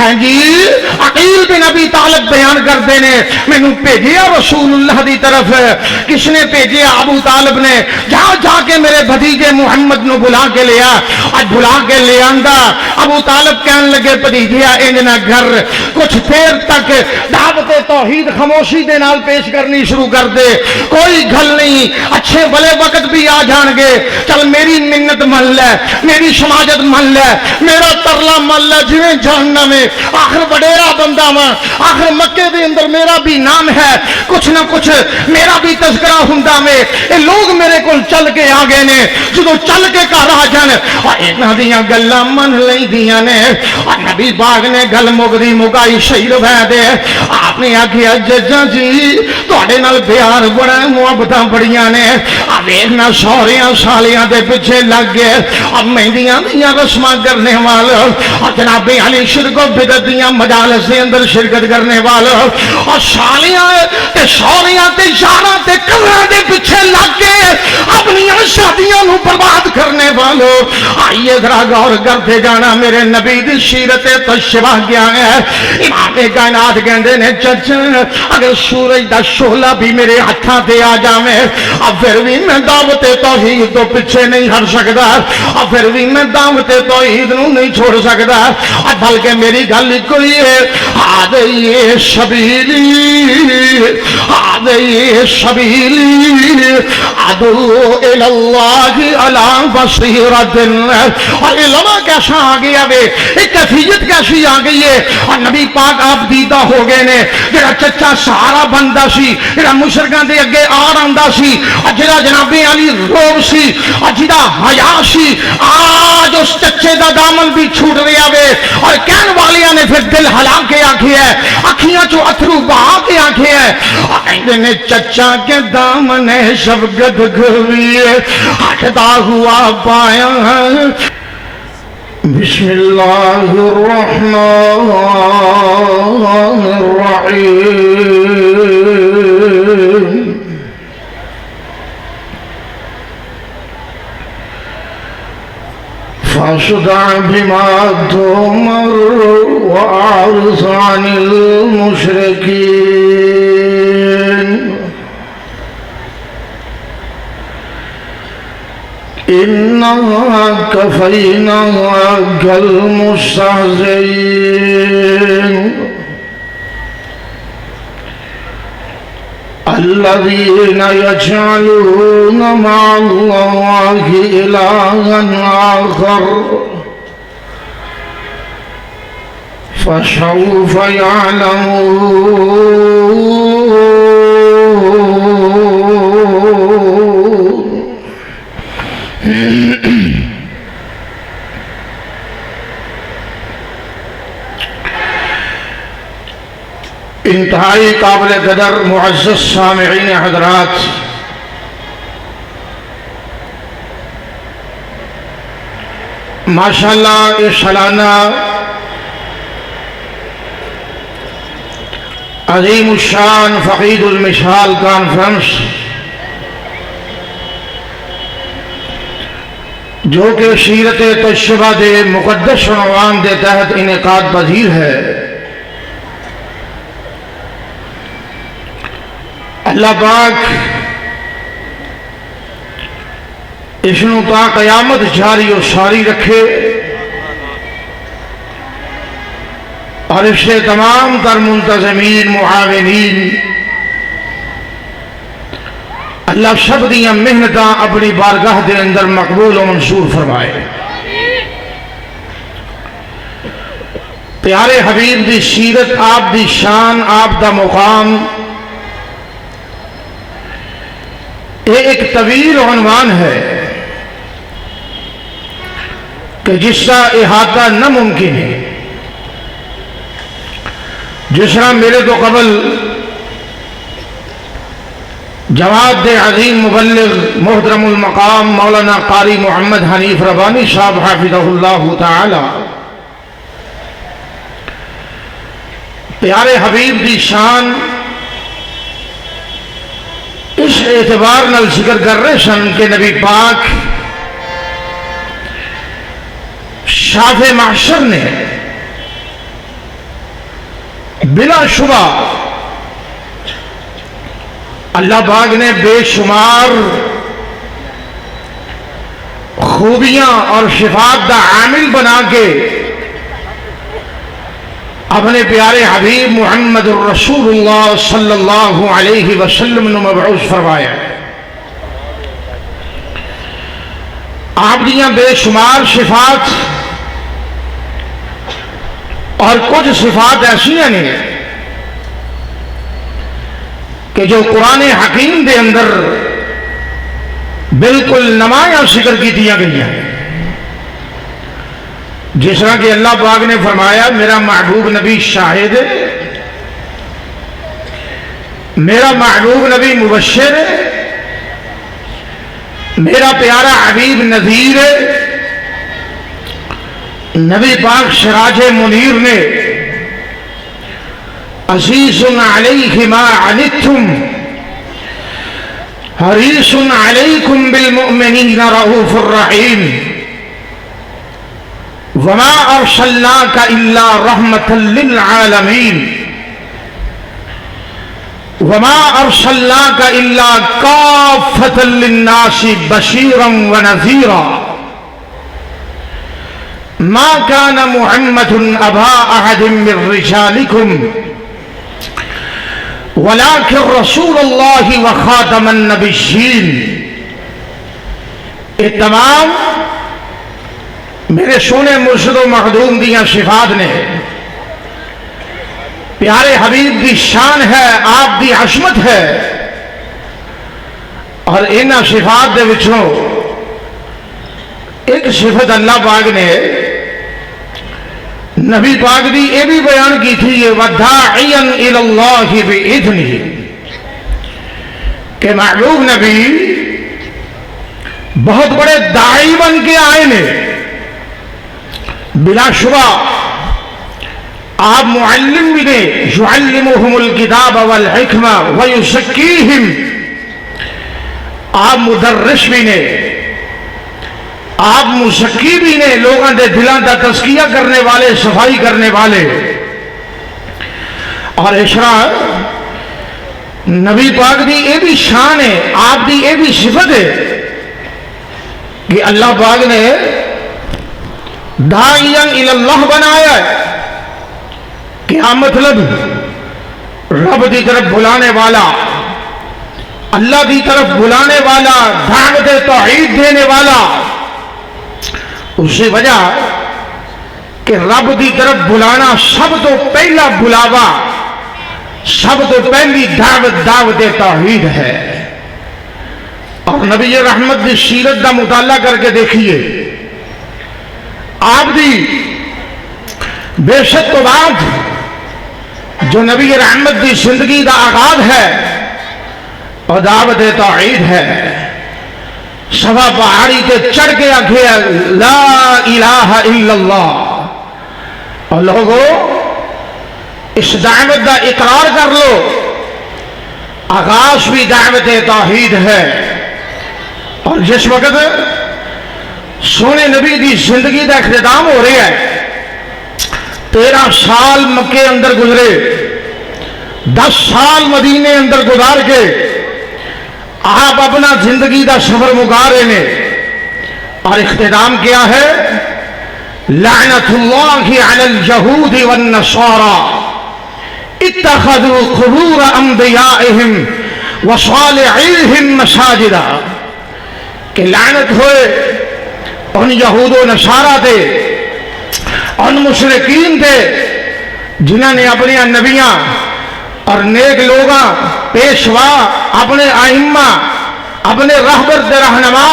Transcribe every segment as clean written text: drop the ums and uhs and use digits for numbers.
ہاں جی عقیل بن ابی طالب بیان کرتے ہیں مینوں بھیجیا رسول اللہ دی طرف. کس نے بھیجیا؟ ابو طالب نے. جا کے میرے بھتیجے محمد نو بلا کے لیا. اج بلا کے لے آندا. ابو طالب کہن لگے بھتیجیا انج نہ گھر کچھ دیر تک دعوت توحید خاموشی دے نال پیش کرنی شروع کر دے, کوئی گل نہیں, اچھے بھلے وقت بھی آ جان گے. چل میری منت من لے, میری سماجت من لے, میرا ترلا من لے, جویں جاننا میں آخر وڈیرا بندہ وا, آخر مکے دے اندر میرا بھی نام ہے, کچھ نہ کچھ میرا بھی تذکرہ ہوندا میں. اے لوگ میرے کول چل کے آ گئے نے, جدوں چل کے گھر آ جان انہاں دیاں گلاں من لیندیاں نے. نبی پاک نے گل مکدی مکائی شہید ہوئے دے. آپ نے آکھیا ججا جی تواڈے نال پیار بڑا محبتاں بڑیاں نے, آ ویکھنا سوہریاں سالیاں دے پیچھے لگ گئے, اب مہندیاں دیاں رسماں کرنے والے اور جناب علی شرک و بدعت دیاں مجالس دے اندر شرکت کرنے والے اور سالیاں تے سوہریاں تے یاراں تے کمراں دے پیچھے لگ کے اپنی شادیاں نو برباد کرنے والے. آئیے ذرا غور کرتے جانا میرے نبی دی سیرت طیبہ کیا ہے. امام کائنات کہندے نے چچا اگر سورج دا شعلہ بھی میرے ہاتھاں تے آ جاوے اب پھر بھی میں دعوت توحید تو پیچھے نہیں ہٹ سکدا, اب پھر بھی میں دعوت توحید نو نہیں چھوڑ سکدا. بلکہ میری گل کوئی ہے, ہذہ سبیلی هذه سبیلی ادعو الی اللہ علی بصیرۃ. اور علماء کیسا آ گیا وے, ایک کیفیت کیسی آ گئی ہے. اور نبی پاک آپ دیدہ ہو گئے نے, جڑا چچا سہارا بندا سی, جڑا مشرکاں دے اگے آ رہندا سی, اور جڑا جناب علی روب سی, اور جڑا حیا سی, آج اس چچے دا دامن بھی چھوٹ رہا وے. اور کہن والیاں نے پھر دل ہلا کے آکھیا ہے, اکھیاں چوں اتھرو بہا کے آکھیا ہے, کہندے نے چچا کے دامن شفقت گھویے ہٹتا ہوا پایا. بسم اللہ الرحمن الرحیم. فاصدع بما تؤمر وأعرض عن المشركين إنا كفيناك المستهزئين الذين يجعلون مع الله إلها آخر فسوف يعلمون. انتہائی قابل قدر معزز سامعین حضرات, ماشاءاللہ اس سالانہ عظیم الشان فقید المثال کانفرنس جو کہ سیرت طیبہ دے مقدس عنوان دے تحت انعقاد پذیر ہے, اللہ پاک اس نو تا قیامت جاری و ساری رکھے اور اس سے تمام تر منتظمین معاونین اللہ سب دیاں محنتاں اپنی بارگاہ دے اندر مقبول و منصور فرمائے. پیارے حبیب دی سیرت, آپ دی شان, آپ دا مقام, یہ ایک طویل عنوان ہے کہ جس کا احاطہ ناممکن ہے. جس طرح میرے تو قبل جماعت عظیم مبلغ محترم المقام مولانا قاری محمد حنیف ربانی صاحب حافظہ اللہ تعالی پیارے حبیب دی شان اس اعتبار نال ذکر کر رہے سن کہ نبی پاک شاف محشر نے بلا شبہ اللہ پاک نے بے شمار خوبیاں اور صفات کا عامل بنا کے اپنے پیارے حبیب محمد الرسول اللہ صلی اللہ علیہ وسلم نے مبعوث فرمایا ہے۔ آپ دیاں بے شمار صفات اور کچھ صفات ایسی ہیں کہ جو قرآن حکیم دے اندر بالکل نمایاں ذکر کی دیا گئی ہیں، جس طرح کہ اللہ پاک نے فرمایا میرا محبوب نبی شاہد ہے، میرا محبوب نبی مبشر ہے، میرا پیارا حبیب نذیر ہے، نبی پاک سراج منیر نے عزیز علیہ ما عنتم حریص علیکم بالمؤمنین رؤوف الرحیم وما ارسلناک الا رحمۃ للعالمین وما ارسلناک الا کافۃ للناس بشیرا ونذیرا ما كان محمد ابا احد من رجالكم ولكن رسول الله وخاتم النبيين۔ یہ تمام میرے سونے مرشد و مخدوم دیاں صفات نے، پیارے حبیب دی شان ہے، آپ دی عظمت ہے، اور ان صفات دے وچوں ایک صفت اللہ پاک نے نبی پاک دی یہ بھی بیان کی تھی، یہ وَدَاعِيًا إِلَى اللَّهِ بِإِذْنِهِ، کہ محبوب نبی بہت بڑے داعی بن کے آئے نے۔ بلا شبہ آپ معلم بھی نے، يُعَلِّمُهُمُ الْكِتَابَ وَالْحِكْمَةَ وَيُزَكِّيهِمْ، آپ مدرس بھی نے، آپ مزکی بھی نے، لوگوں دے دلوں دا تزکیہ کرنے والے، صفائی کرنے والے۔ اور اشراء نبی پاک دی یہ بھی شان ہے، آپ دی یہ بھی صفت ہے کہ اللہ پاک نے داعیاً الی اللہ بنایا ہے۔ کیا مطلب؟ رب دی طرف بلانے والا، اللہ دی طرف بلانے والا، دعوت توحید دینے والا۔ اسی وجہ کہ رب دی طرف بلانا سب تو پہلا بلاوا، سب تو پہلی دعوت توحید ہے۔ اور نبی رحمت دی سیرت دا مطالعہ کر کے دیکھیے، آپ دی بے شک تو بعد جو نبی رحمت دی زندگی دا آغاز ہے اور دعوت توحید ہے۔ سوا پہاڑی تے چڑھ کے آکھے لا الہ الا اللہ، اور لوگو اس دعوت دا اقرار کر لو، آغاز بھی دعوت توحید ہے۔ اور جس وقت سونے نبی دی زندگی دا اختتام ہو رہا ہے، 13 سال مکے اندر گزرے، 10 سال مدینے اندر گزار کے آپ اپنا زندگی دا سفر مکا رہے نے، اور اختتام کیا ہے؟ لعنت اللہ علی الجہود والنصارى اتخذوا قبور انبیائہم وصالحیہم مساجدا، کہ لعنت ہوئے ان یہود و نصارہ تے، ان مشرکین تے جنہوں نے اپنی نبیاں اور نیک لوگاں، پیشوا، اپنے ائمہ، اپنے رہبر دے رہنما،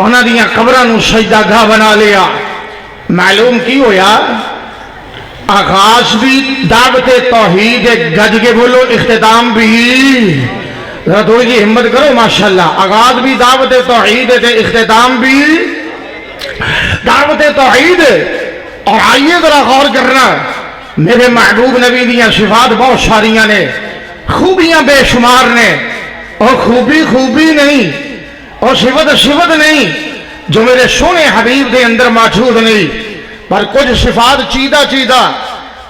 انہاں دیاں قبراں نو سجدہ گاہ بنا لیا۔ معلوم کی ہویا؟ آغاز بھی دعوت توحید، گج کے بولو، اختتام بھی، ذرا تھوڑی جی ہمت کرو ماشاءاللہ، آغاز بھی دعوت توحید ہے، اختتام بھی دعوت توحید ہے۔ اور آئیے ذرا غور کرنا، میرے محبوب نبی دیاں صفات بہت ساریاں نے، خوبیاں بے شمار نے، اور خوبی نہیں، اور صفت نہیں جو میرے سونے حبیب دے اندر موجود نہیں، پر کچھ صفات چیدہ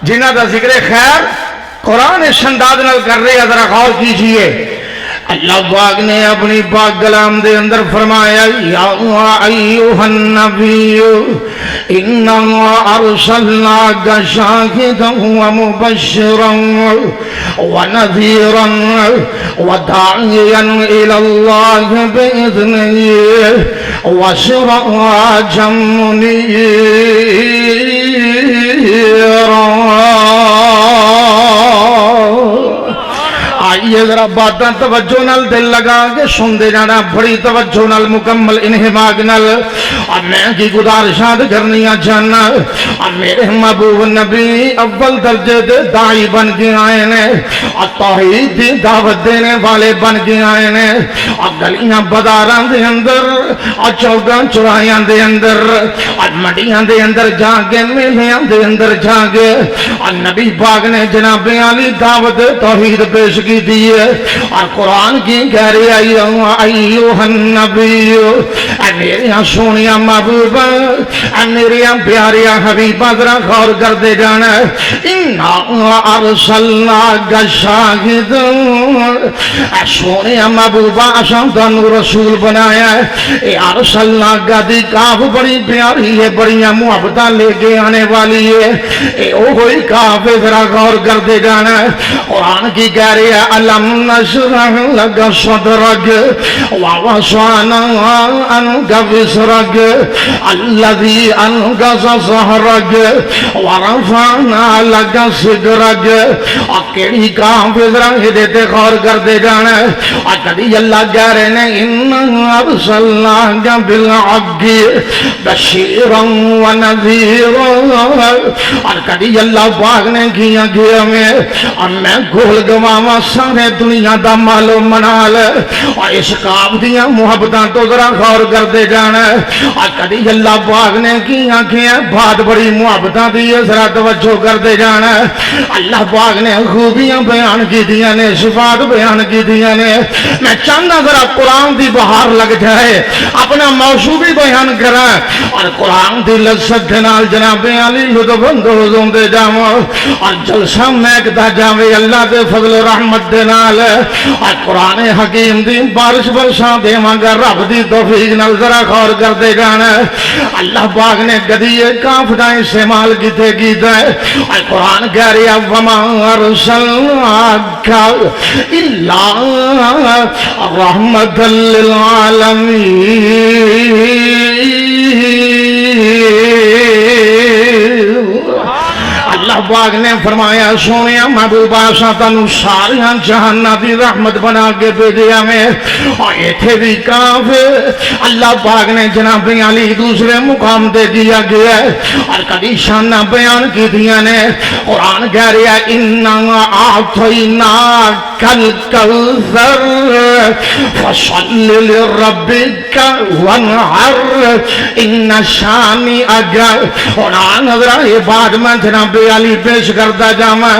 جنہ دا ذکر خیر قرآن اس انداز نال کر رہے ہیں، ذرا غور کیجئے۔ اللہ پاک نے اپنی پاک کلام دے اندر فرمایا یا ایھا النبی انا ارسلناک شاہدا ومبشرا ونذیرا وداعیا الی اللہ باذنہ وسراجا منیرا۔ آئیے ذرا باتاں توجہ نال دل لگا کے سن دے جانا، بڑی توجہ نال مکمل انہماک نال۔ اور میں کی گزارشات کرنیاں چاہنا، اور میرے محبوب نبی اول درجے دے داعی بن کے آئے نے، اور توحید دی دعوت دینے والے بن کے آئے نے، اور گلیاں بازاراں دے اندر، اور چوکاں چوراہیاں دے اندر، اور منڈیاں دے اندر جا کے، میلیاں دے اندر جا کے، اور نبی پاک نے جناب علی دعوت توحید پیش کی دیئے، اور قرآن کی کہہ رہی ایھا النبی، اے میریاں سونیاں محبوبہ، اے میریاں پیاریاں حبیبہ، ذرا غور کر دے جانا، انا ارسلناک شاہدا، اے سونیاں محبوبہ اساں تانوں رسول بنایا ہے۔ اے ارسلناک دی کاف بڑی پیاری ہے، بڑیاں محبتاں لے کے آنے والی ہے، اے اوہی کاف، ذرا غور کر دے جانا، قرآن کی کہہ رہی ہے ألم نشرح لك صدرك ووضعنا عنك وزرك الذي أنقض ظهرك ورفعنا لك ذكرك۔ اور کیڑی کام ذرا ہدایت غور کر دے جانا، اور کبھی اللہ کہہ رہے ہیں إنا أرسلناك بالحق بشيرا ونذيرا، اور کبھی اللہ پاک نے کیا میں، اور میں گول گواما سارے دنیا دا مالو منال، اور اس کام دیا محبتاں تو ذرا غور کر دے جانا، اور کدی اللہ پاک نے کیا بات بڑی محبتاں دی، ذرا توجہ کر دے جانا۔ اللہ پاک نے خوبیاں بیان کی دیا نے، صفات بیان کی دیا نے۔ میں چاہنا ذرا قرآن دی بہار لگ جائے، اپنا موضوع بھی بیان کرا، اور قرآن دی لذت نال جناب علی لطف اندوز ہوندے جاواں، اور جلسہ محکدا جاوے اللہ دے فضل و رحمت دے نال، اور قرآن حکیم دی بارش برساں دیواں گا رب دی توفیق نال، ذرا غور کر دے جانا۔ اللہ پاک نے کدی کاف دا استعمال کیتے کیتا ہے، اور قرآن کہہ رہا وما ارسلناک الا رحمۃ للعالمین۔ اللہ پاک نے فرمایا سونیا محبوبہ اساں تانوں ساریاں جہاناں دی رحمت بنا کے بھیجیا میں، اور ایتھے بھی کاف اللہ پاک نے جناب علی دوسرے مقام دے دیا گیا ہے، اور کبھی شانہ بیان کی دیا نے۔ قرآن کہہ رہا انا اعطیناک الکوثر فصل لربک وانحر ان شانئک۔ قرآن حضرہ یہ بعد میں جناب علی پیش کرتا جاما،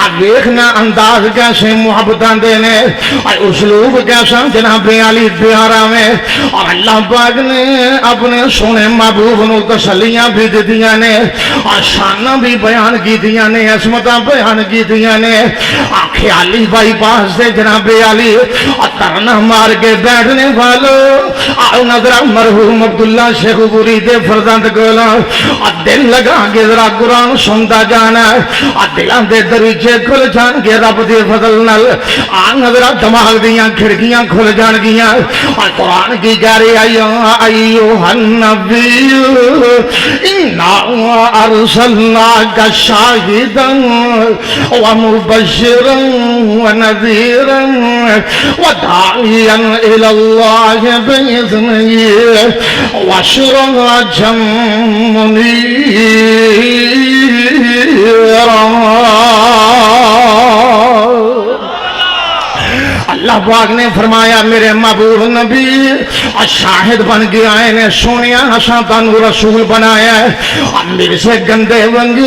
اب دیکھنا انداز کیسے محبتاں دینے، اور اسلوب کیسا جناب علی پیارا میں، اور اللہ پاک نے اپنے سونے محبوب نو تسلیاں بھی دیا نے، اور شانہ بھی بیان کی دیا نے، عصمتاں بیان کی دیا نے۔ خیالی بائی پاس سے جناب علی اور ترنا مار کے بیٹھنے والوں، آؤ نظرہ مرحوم عبداللہ شیخ پوری دے فرزند کولا، اور دل لگا کے ذرا قرآن سنتا جانا، اور دلان دے دریچے کھل جان کے رب دے فضل نل، آن نظرہ دماغ دیاں کھڑکیاں کھل جان گیاں، اور قرآن کی کہہ رہی ایوہ النبی انا ارسلناک شاہدا ومبشرا ونذیرا وداعیا الی اللہ باذنہ وسراجا منیرا۔ اللہ پاک نے فرمایا میرے محبوب نبی اور شاہد بن کے آئے نے سونیا اساں تانوں رسول بنایا ہے اور میرے سے گندے ونگ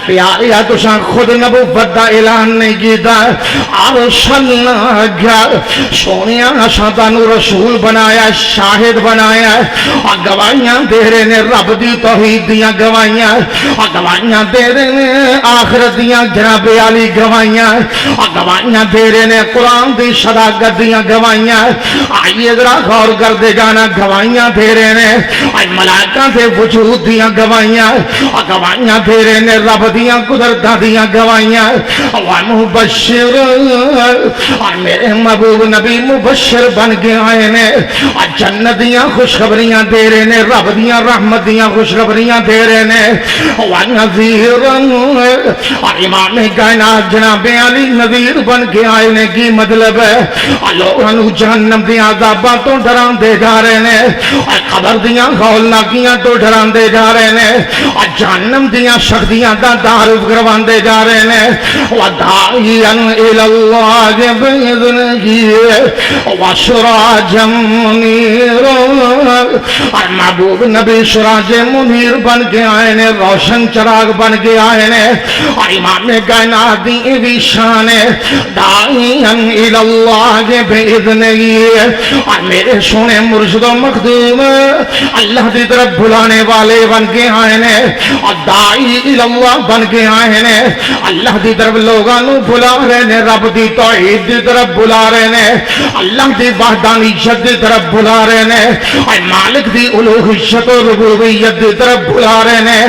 پیاریا تساں خود نبوت دا اعلان نہیں کیتا ارسلنا گیا سونیا اساں تانوں رسول بنایا شاہد بنایا اور گواہیاں دے رہے نے رب دی توحید دیاں گواہیاں اور گواہیاں دے رہے نے آخرت دیاں جناب علی گواہیاں اور گواہیاں دے رہے نے قرآن دی صداقت دیاں گواہیاں آئیے ذرا غور کر دے جانا گواہیاں دے رہے نے اور ملائکہ دے وجود دیاں گواہیاں اور گواہیاں دے رہے نے رب دیاں قدرتاں دیاں گواہیاں مبشر اور میرے محبوب نبی مبشر بن کے آئے نے اور جنت دیاں خوشخبریاں دے رہے نے رب دیاں رحمت دیاں خوشخبریاں دے رہے نے ونذیر اور امام کائنات جناب علی نذیر بن کے آئے نے کی مطلب ہے اور لوگوں جہنم دیاں عذاباں تو ڈران دے جا رہے نے اور قبر دیاں ہولناکیاں تو ڈران دے جا رہے نے اور جہنم دیاں سختیاں دا تعارف کروان دے جا رہے نے وداعیا الی اللہ بإذنہ وسراجا منیرا اور محبوب نبی سراج منیر بن کے آئے نے روشن چراغ بن کے آئے نے اور امام کائنات دی بھی شان ہے داعیا الی اللہ بإذنہ اور میرے سونے مرشد و مخدوم اللہ دی طرف بلانے والے بن کے آئے نے اور داعی الی اللہ بن کے آئے نے اللہ دی طرف لوگاں نو بلا رہے نے رب دی توحید دی طرف بلا رہے نے اللہ دی وحدانیت دی طرف بلا رہے نے اور مالک دی الوہیت و ربوبیت دی طرف بلا رہے نے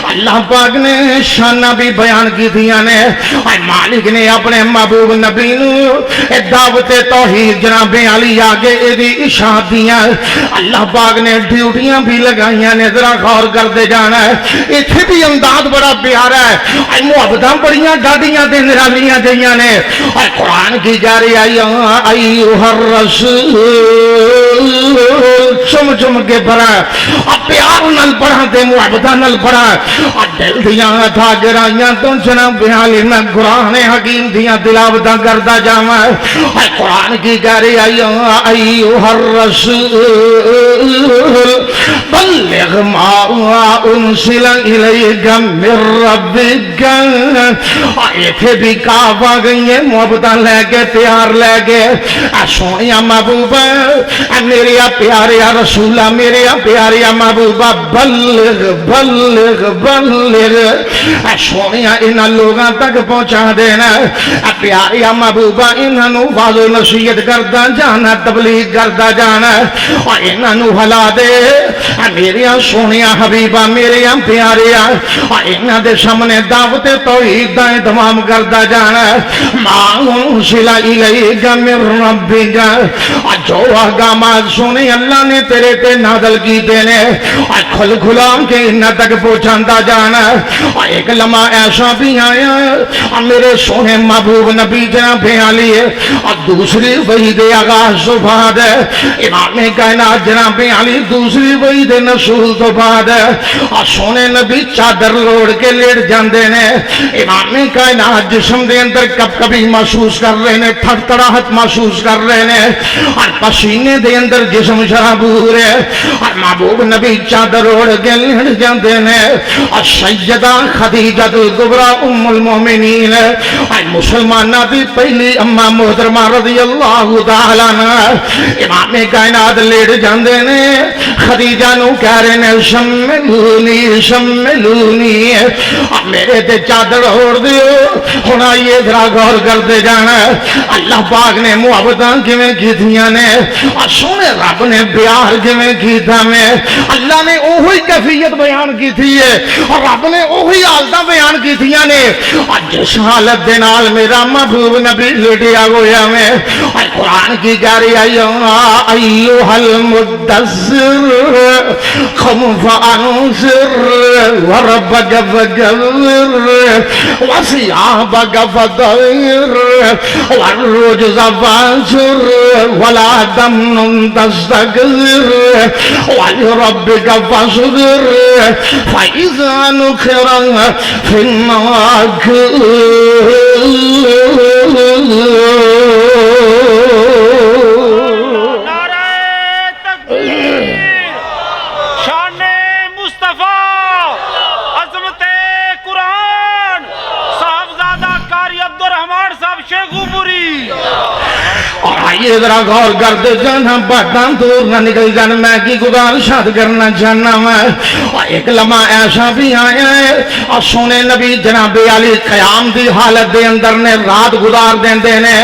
اللہ پاک نے شانہ بھی بیان کی دیا نے اور مالک نے اپنے محبوب نبی نو دعوت توحید جناب علی آگے ایدی اشاعت دیا اللہ پاک نے ڈیوٹیاں بھی لگائیاں نے ذرا غور کر دے جانا ہے اتھے بھی انداز بڑا پیارا ہے اور محبتاں بڑیاں ڈاڈیاں دے نرالیاں جائیاں نے اور قرآن کی جاری ایوہ الرسول چم چم کے پڑھا اور پیار نل پڑھا تے محبتاں نل پڑھا اور دل دیاں تھا گرائیاں تو جناب علی میں قرآن حکیم دیاں تلاوتاں کرتا جاواں اور قرآن کی جاری ایوہ الرسول بلغ ما انزل الیک من ربک ایتھے بھی کعبہ گئی ہیں محبتاں لے کے پیار لے کے سونیا محبوبہ میرے پیارے رسولہ میرے پیارے محبوبہ بلغ بلغ بلغ سونیا انہاں لوگاں تک پہنچا دینا پیارے محبوبہ انہاں واضح نصیحت کرتا جانا تبلیغ کرتا جانا اور انہاں ہلا دے میرے سونیا حبیبہ میرے پیارے اور انہاں دے سامنے دعوت توحید دا اہتمام کرتا جانا ما انزل الیک من ربک اور جو احکامات سونے اللہ نے تیرے تے نازل کیتے نے اور کھل کھلا کے انہاں تک پہنچاتا جانا اور ایک لمحہ ایسا بھی آیا اور میرے سونے محبوب نبی جناب علی اور دوسری وحید آغاز تو بعد امام کائنات جناب علی دوسری وحید نصول تو بعد اور سونے نبی چادر لوڑ کے لیٹ جاندے نے امام کائنات جسم دے اندر کب کبھی محسوس کر رہے نے تھر تڑاہت محسوس کر رہے نے اور پسینے دے اندر جسم شرابور ہے اور محبوب نبی چادر اوڑ کے لیٹ جاندے نے اور سیدہ خدیجہ الکبریٰ ام المومنین اور مسلمانہ دی پہلی اماں محترمہ رضی اللہ تعالیٰ عنہ امام کائنات لیٹ جاندے نے خدیجہ نو کہہ رہے نے شملونی شملونی اور میرے تے چادر اوڑ دیو ہونا یہ ذرا غور کر دے جانا اللہ پاک نے محبتاں کیویں کیتیاں نے اور سونے رب نے پیار کیویں کیتا میں اللہ نے اوہی کیفیت بیان کی تھی اور رب نے اوہی حالتاں بیان کیتیاں نے اور جس حالت دے نال میرا محبوب نبی لیٹیا گویا میں اور قرآن کی جاری ایوہ المدثر قم فانذر وربک فکبر وثیابک فطہر والرجز فاہجر ولا تمنن تستکثر ولربک فاصبر فإذا نقر في الناقور غبری اور آئیے ذرا غور کرتے جانا باتاں دور نہ نکل جان میں کی گزارشات کرنا چاہنا میں اور ایک لمحہ ایسا بھی آیا ہے اور سونے نبی جناب علی قیام دی حالت دے اندر نے رات گزار دیندے نے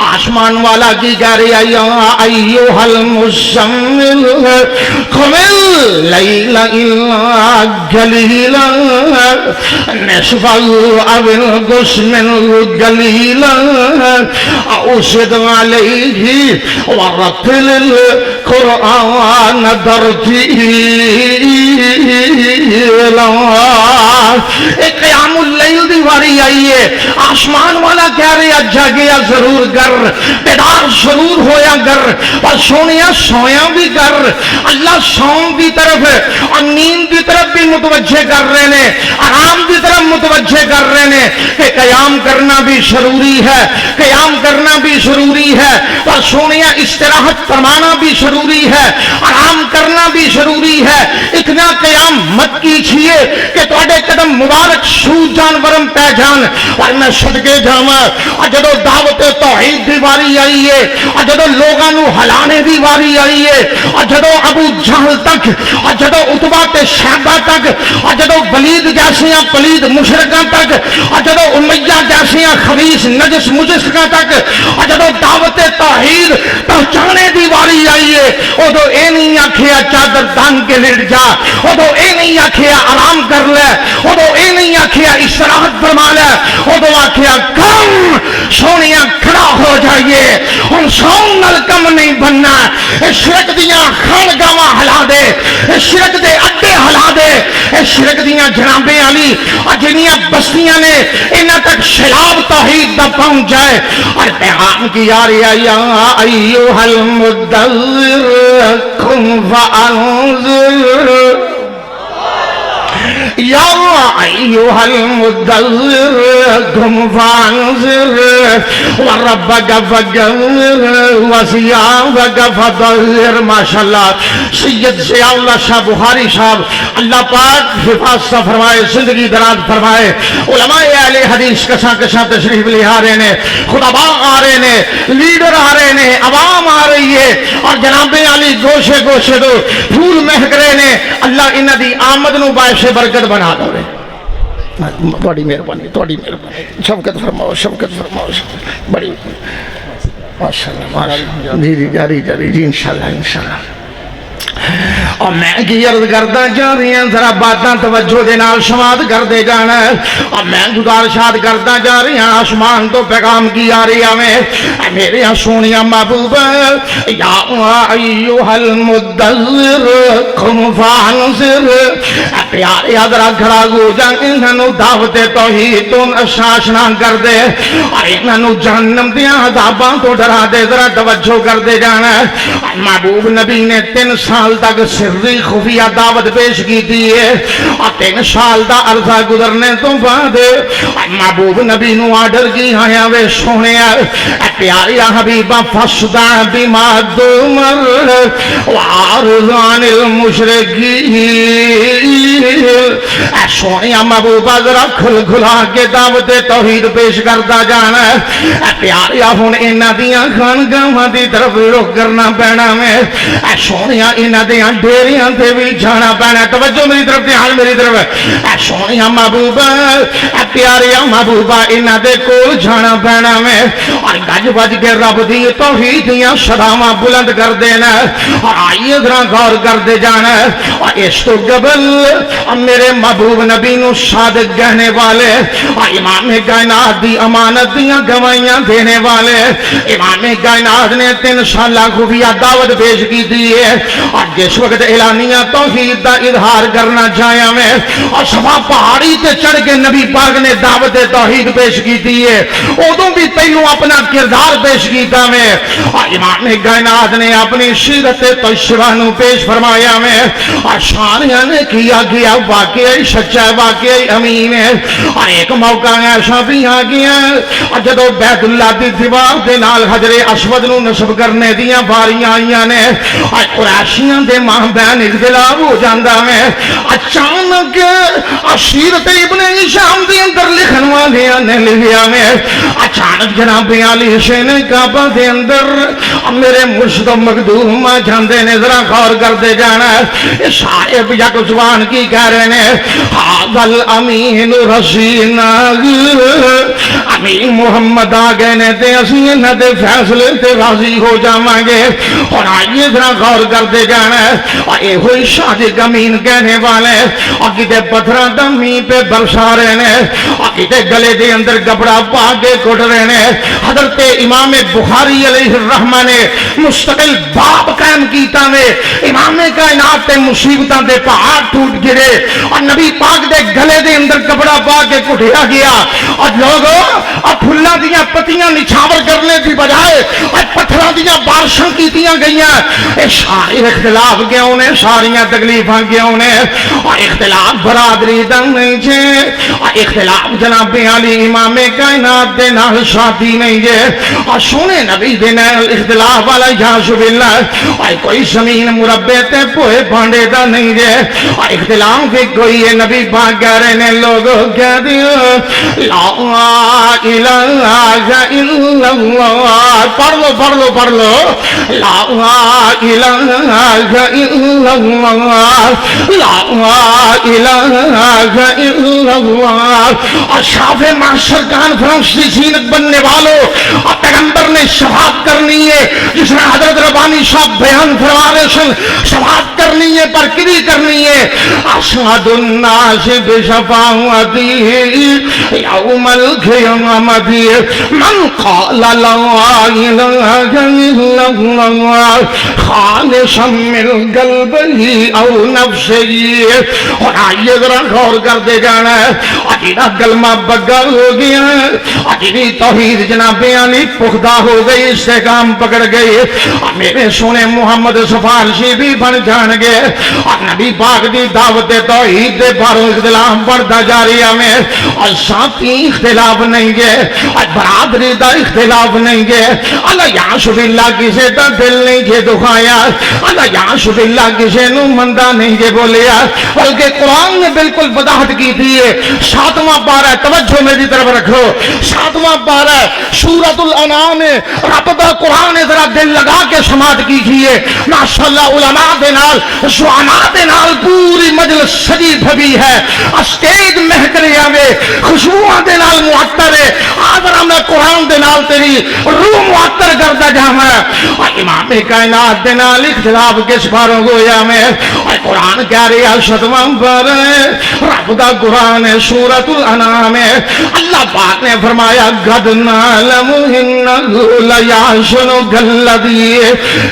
آسمان والا کی کہہ رہی ایوہ المزمل قم اللیل الا قلیلا نصفہ او انقص منہ قلیلا او زد علیہ ورتل القرآن ترتیلا ایک قیام اللیل دی واری آئی ہے آسمان والا کہہ رہا جاگیا ضرور کر بیدار ضرور ہویا کر اور سونیا سویا بھی کر اللہ سون دی طرف اور نیند دی طرف بھی متوجہ کر رہے ہیں آرام دی طرف متوجہ کر رہے ہیں کہ قیام کرنا بھی ضروری ہے قیام کرنا بھی ضروری ہے اور سونیا استراحت فرمانا بھی ضروری ہے آرام کرنا بھی ضروری ہے اتنا قیام مت کیجیے کہ تواڈے قدم مبارک سو جانورم پہ جان اور میں صدقے جاواں اور جدو دعوت توحید دی واری آئی ہے اور جدو لوگاں نو ہلانے دی واری آئی ہے اور جدو ابو جہل تک اور جدو عتبہ تے شیبہ تک اور جدو ولید جیسیاں پلید مشرکاں تک اور جدو امیہ جیسیاں خبیث نجس مجسکاں تک اور جدو دعوت توحید پہچانے دی واری آئی ہے ادو اے نہیں آکھیا چادر تان کے لیٹ جا ادو اے نہیں آکھیا آرام کر لے ادو اے نہیں آکھیا استراحت فرما لے ادو آکھیا کم سونیا کھڑا ہو جائیے ہم سون نال کم نہیں بننا شرک دیاں خانگاواں ہلا دے شرک دے اڈے ہلا دے شرک دیاں جنابیں علی اور جنیاں بستیاں نے انہاں تک شلاب توحید دا پہنچ جائے اور پیغام کی یا ایوہ المدثر قم فانذر یا ایوہ المدثر قم فانذر وربک فکبر وثیابک فطہر ماشاءاللہ سید ضیاء اللہ شاہ بخاری صاحب اللہ پاک حفاظت فرمائے زندگی دراز فرمائے علماء اہل حدیث کساں کساں تشریف لے آ رہے ہیں خطباء آ رہے ہیں لیڈر آ رہے ہیں عوام آ رہی ہے اور جناب علی گوشے گوشے دو پھول مہک رہے ہیں اللہ انہاں دی آمد نو باعث برکت بنا دو بڑی مہربانی شفقت فرماؤ بڑی ماشاءاللہ جی جاری جی انشاءاللہ اور میں کی عرض کرتا جا رہی ہیں ذرا باتاں توجہ دے نال سماعت کرتے جانا اور میں گزارشات کرتا جا رہی ہوں آسمان تو پیغام کی آ رہی ہے میرے سونیا محبوب یا ایوہ المدثر قم فانذر پیارے ذرا کھڑا ہو جا انہوں دعوت توحید تو آشنا کر دے اور انہوں جہنم دیاں عذاباں تو ڈرا دے ذرا توجہ کرتے جانا محبوب نبی نے 3 سال تک سری خفیہ دعوت پیش کی تھی اور 3 سال دا عرصہ گزرنے تو بعد محبوب نبی نو آرڈر کی آیا وے سونے پیاری حبیبہ فصدع بما تؤمر وعرض عن المشرکین سونے محبوبہ ذرا کھل کھلا کے دعوت توحید پیش کرتا جانا پیاری ہن انہاں دیاں خانگاواں دی طرف رخ کرنا پینا میں سونے انہاں دیاں ڈیریاں تے بھی جانا پینا توجہ میری طرف دھیان میری طرف سونیا محبوبہ پیاریا محبوبہ انہاں دے کول جانا پینا میں اور گج بج کے رب دی توحید دیاں صداواں بلند کر دینا اور آئیے ذرا غور کرتے جانا اور اس تو قبل میرے محبوب نبی نو صادق کہنے والے اور امام کائنات دی امانت دیاں گواہیاں دینے والے امام کائنات نے 3 سالہ خفیہ دعوت پیش کی دی ہے اور جس وقت اعلانیہ توحید دا اظہار کرنا چاہیا میں اور صفا پہاڑی تے چڑھ کے نبی پاک نے دعوت توحید پیش کی دی ہے ادوں بھی پہلو اپنا کردار پیش کیتا میں اور امام کائنات نے اپنی سیرت طیبہ نو پیش فرمایا میں اور ساریاں نے کیا واقعی سچا واقعی امین ہے اور ایک موقع ایسا بھی آ گیا اور جدو بیت اللہ دی دیوار دے نال حجر اسود نو نصب کرنے دیاں باریاں آئیاں نے اور قریشیاں دے ماں بہن اختلاف ہو جاندہ میں اچانک عشیرت ابن ہشام دے اندر لکھن والیاں نے لکھیا میں اچانک جناب علی حسین کعبہ دے اندر میرے مرشد و مخدوم جاندے نے ذرا غور کر دے جانا یہ صاحب یک زبان کی کہہ رہے ہیں حاضل امین رسینا امین محمد آگے نے تے اسی انہ دے فیصلے تے راضی ہو جاؤں گے اور آئیے ذرا غور کر دے جانا اور اے ہوئی صادق امین کہنے والے اور کتے پتھرہ دمی پہ برسا رہے ہیں اور کتے گلے دے اندر کپڑا پا کے کٹ رہے ہیں حضرت امام بخاری علیہ الرحمہ نے مستقل باب قائم کیتا میں امام کائنات تے مصیبتاں دے پہاڑ ٹوٹ گرے اور نبی پاک دے گلے دے اندر کپڑا پا کے کٹیا گیا اور لوگوں اور پھلا دیاں پتیاں نچھاور کرنے کی بجائے اور پتھرہ دیاں بارشاں کیتیاں گئیاں اے سارے اختلاف گیا انہیں ساریاں تکلیفاں گیا انہیں اور اختلاف برادری دن نہیں جے اور اختلاف جناب علی امام کائنات دے نال شادی نہیں جے اور سونے نبی دے نال اختلاف والا یاسو باللہ اور کوئی زمین مربع تے پوئے بانڈے دا نہیں جے اور اختلاف بھی کوئی ہے نبی پاک کہہ رہے نے لوگوں کہہ دیا لا الہ الا اللہ پڑھ لو لا الہ الا اللہ لا الہ الا اللہ اور شاف معاشر کانفرنس کی زینت بننے والوں اور پیغمبر نے شفاعت کرنی ہے جس نے حضرت ربانی صاحب بیان فرما رہے سن شفاعت کرنی ہے پر کدی کرنی ہے اشہد الناس بشفاعتی یوم القیامت من قال لا الہ الا اللہ خالصا من قلبہ او نفسہ اور آئیے ذرا غور کر دے جانا ہے اجیدہ کلمہ بگا ہو گیا اجیدی توحید جناب علی پختہ ہو گئی استحکام پکڑ گئی اور میرے سونے محمد سفارشی بھی بن جان گے اور نبی پاک دی دعوت توحید دے باروں اختلاف بڑھتا جاری ہمیں اور ساتھی اختلاف نہیں گے اور برادری دا اختلاف نہیں گے اللہ یعصو باللہ کسے تا دل نہیں گے دکھایا اللہ یعصو باللہ کسے نو مندہ نہیں گے بولیا بلکہ قرآن نے بالکل وضاحت کی تھی ہے 7واں پارہ توجہ میری طرف رکھو 7واں پارہ سورۃ الانعام رب دا قرآن ذرا دل لگا کے سماعت کیجئے ماشاءاللہ علماء دے نال شعراء دے نال پوری مجلس سجی بھبی ہے اسٹیج مہک رہا میں خوشبوؤں دے نال معطر ہے آدھر ہم نے قرآن دے نال تیری روح معطر کرتا جاما ہے اور امام کائنات دے نال اختلاف کس باروں گویا میں اور قرآن کہہ رہی ہے 7واں پارہ رب دا قرآن سورۃ الانعام اللہ پاک نے فرمایا قد نعلم انہ لیحزنک الذی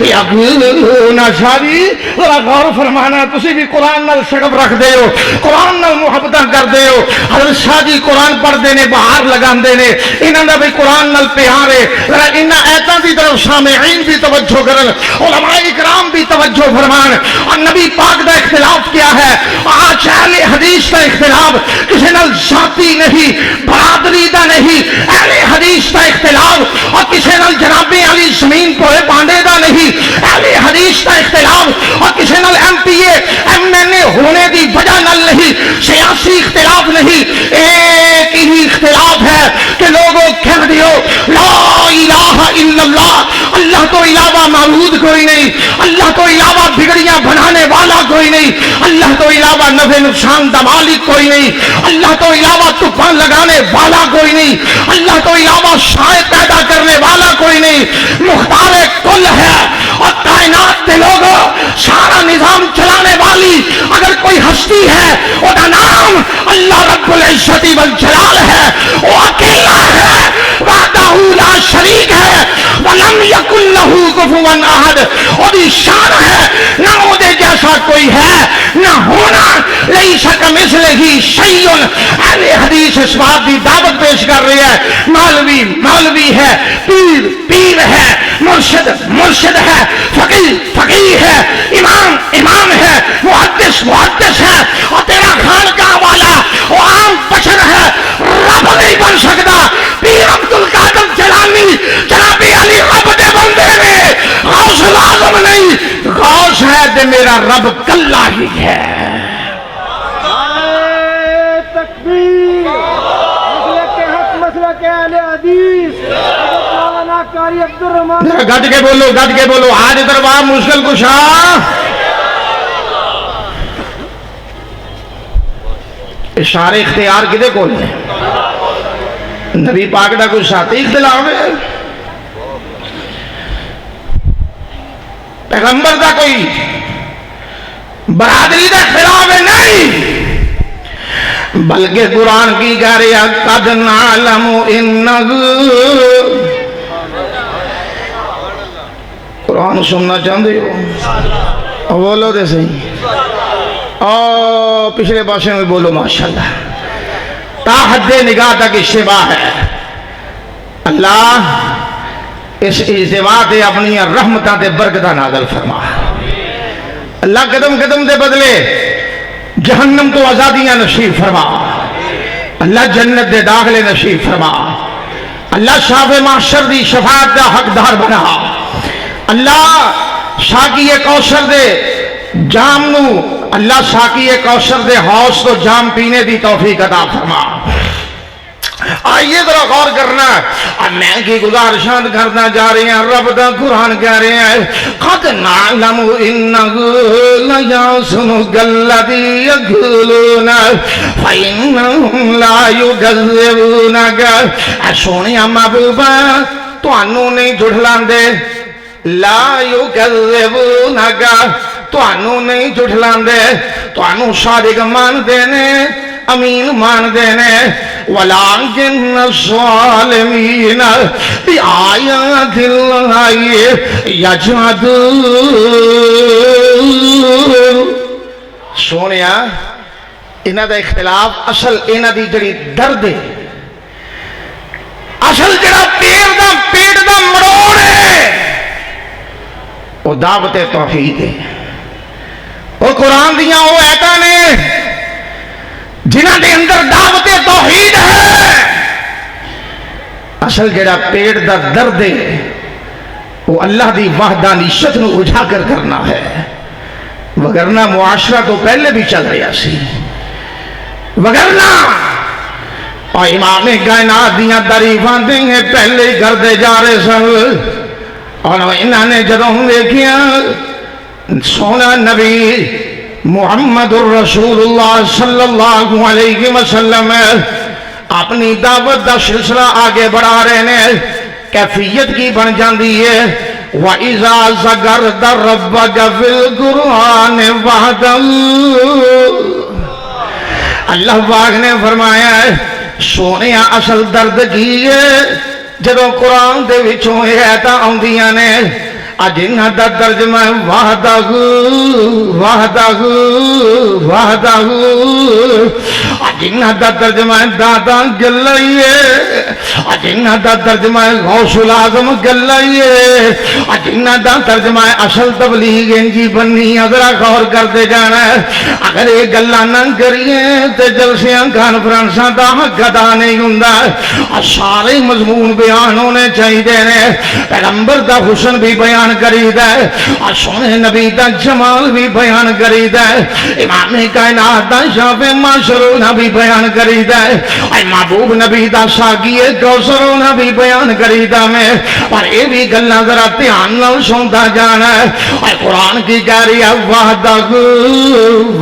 یقولون شادی ذرا غور فرمانا تسی بھی قرآن نال شغف رکھ دے ہو قرآن نال محبتاں کر دے ہو حضرت شاہ جی قرآن پڑھ دے نے باہر لگان دے نے انہاں دا بھی قرآن نال پیار ہے ذرا انہاں ایتاں دی طرف سامعین بھی توجہ کرن علماء اکرام بھی توجہ فرمان اور نبی پاک دا اختلاف کیا ہے آج اہل حدیث کا اختلاف کسی نال ذاتی نہیں برادری دا نہیں اہل حدیث کا اختلاف اور کسی نال جناب علی زمین پوئے بانڈے دا نہیں اہل حدیث کا اختلاف اور کسی نال M P A M N A ہونے دی وجہ نال نہیں سیاسی اختلاف نہیں ایک ہی اختلاف ہے کہ لوگوں کہہ دیو لا الہ الا اللہ اللہ تو علاوہ معبود کوئی نہیں اللہ تو علاوہ بگڑیاں بنانے والا کوئی نہیں اللہ تو علاوہ نفع نقصان دا مالک کوئی نہیں اللہ تو علاوہ طوفان لگانے والا کوئی نہیں اللہ تو علاوہ شائع پیدا کرنے والا کوئی نہیں مختار کل ہے اور کائنات کے لوگوں سارا نظام چلانے والی اگر کوئی ہستی ہے وہ کا نام اللہ رب العزت والجلال ہے وہ اکیلا ہے وحدہ لا شریک ہے وَلَمْ يَكُنْ لَهُ كُفُوًا أَحَدٌ اور شان ہے نہ وہ دے جیسا کوئی ہے نہ ہونا لَيْسَ كَمِثْلِهِ شَيْءٌ اہل حدیث اس بات کی دعوت پیش کر رہی ہے مولوی ہے پیر ہے مرشد ہے فقیہ ہے امام ہے محدث ہے اور تیرا خانقاہ والا وہ عام بشر ہے رب نہیں بن سکتا پیر عبد القادر جیلانی جناب علی رب دے بندے میں غوث العظم نہیں غوث ہے کہ میرا رب کلا ہی ہے۔ تکبیر، مسلک حق، مسلک اہل حدیث، حضرت مولانا قاری عبدالرحمان۔ ذرا گج کے بولو، گج کے بولو، آج دربار مشکل کشا۔ اشارے اختیار کدے کول ہے؟ نبی پاک دا کوئی ساتھی اختلاف ہے؟ پیغمبر دا کوئی برادری دا خلاف ہے؟ نہیں، بلکہ قرآن کی کہہ رہے ہیں قد نعلم انہ، قرآن سننا چاہتے ہو بولو دے صحیح، پچھلے پاسے میں بولو ماشاءاللہ۔ تا حد نگاہ تک اشتباہ ہے، اللہ اس اجتماع تے اپنی رحمتاں تے برکتاں نازل فرما، اللہ قدم قدم دے بدلے جہنم تو آزادیاں نصیب فرما، اللہ جنت دے داخلے نصیب فرما، اللہ شاف محشر دی شفاعت دا حقدار بنا، اللہ ساقی کوثر دے جام نو، اللہ ساقی کوثر دے حوض تو جام پینے دی توفیق عطا فرما۔ آئیے ذرا غور کرنا، میں کی گزارشات کرنا جا رہے ہیں، رب دا قرآن کہہ رہے ہیں قد نعلم انہ لیحزنک الذی یقولون فانہم لا یکذبونک۔ اے سونیا محبوبہ تانوں نہیں جھٹلاندے، لا یکذبونک تانوں نہیں جھٹلاندے، تانوں صادق مان دینے، امین مان دینے، وَلَكِنَّ الظَّالِمِينَ بِآيَاتِ اللَّهِ يَجْحَدُونَ۔ سونیا انہاں دا اختلاف اصل انہاں دی جڑی درد ہے، اصل جڑا پیٹ دا مروڑ ہے، وہ دعوت توحید ہے، وہ قرآن دیاں وہ آیتاں نے جنہاں دے اندر دعوت توحید ہے۔ اصل جڑا پیٹ دا درد ہے وہ اللہ دی وحدانیت نو اجاگر کرنا ہے، وگرنہ معاشرہ تو پہلے بھی چل رہا سی، وگرنہ اور امام کائنات دیاں تعریفاں دیں پہلے ہی کردے جا رہے سن، اور انہاں نے جدوں دیکھیا سونا نبی محمد الرسول اللہ صلی اللہ علیہ وسلم اپنی دعوت دا سلسلہ آگے بڑھا رہے ہیں، کیفیت کی بن جاندی ہے وَإِذَا ذَكَرْتَ رَبَّكَ فِي الْقُرْآنِ وَحْدَهُ۔ اللہ پاک نے فرمایا ہے سونے اصل درد کی ہے جدوں قرآن دے وچوں آیتاں آندیاں نے، اجنہ دا ترجمہ وحدہ وحدہ وحدہ، اجنہ دا ترجمہ دادا گلائیے، اجنہ دا ترجمہ غوث العظم گلائیے، اجنہ دا ترجمہ اصل تبلیغ انجی بنی، اگر غور کرتے جانا ہے، اگر یہ گلہ نہ کریے تو جلسیاں کانفرنساں دا حق ادا نہیں ہوندا، سارے مضمون بیان ہونے چاہیے، پیغمبر دا حسن بھی بیان کرید ہے، اور سونے نبی دا جمال بھی بیان کرید ہے، امام کائنات دا شاف معشرونہ بھی بیان کرید ہے، اور محبوب نبی دا ساقی کوثرونہ بھی بیان کرید ہے، اور یہ بھی گلہ ذرا دھیان نال سنتا جانا ہے، اور قرآن کی کہہ رہی ہے وحدہ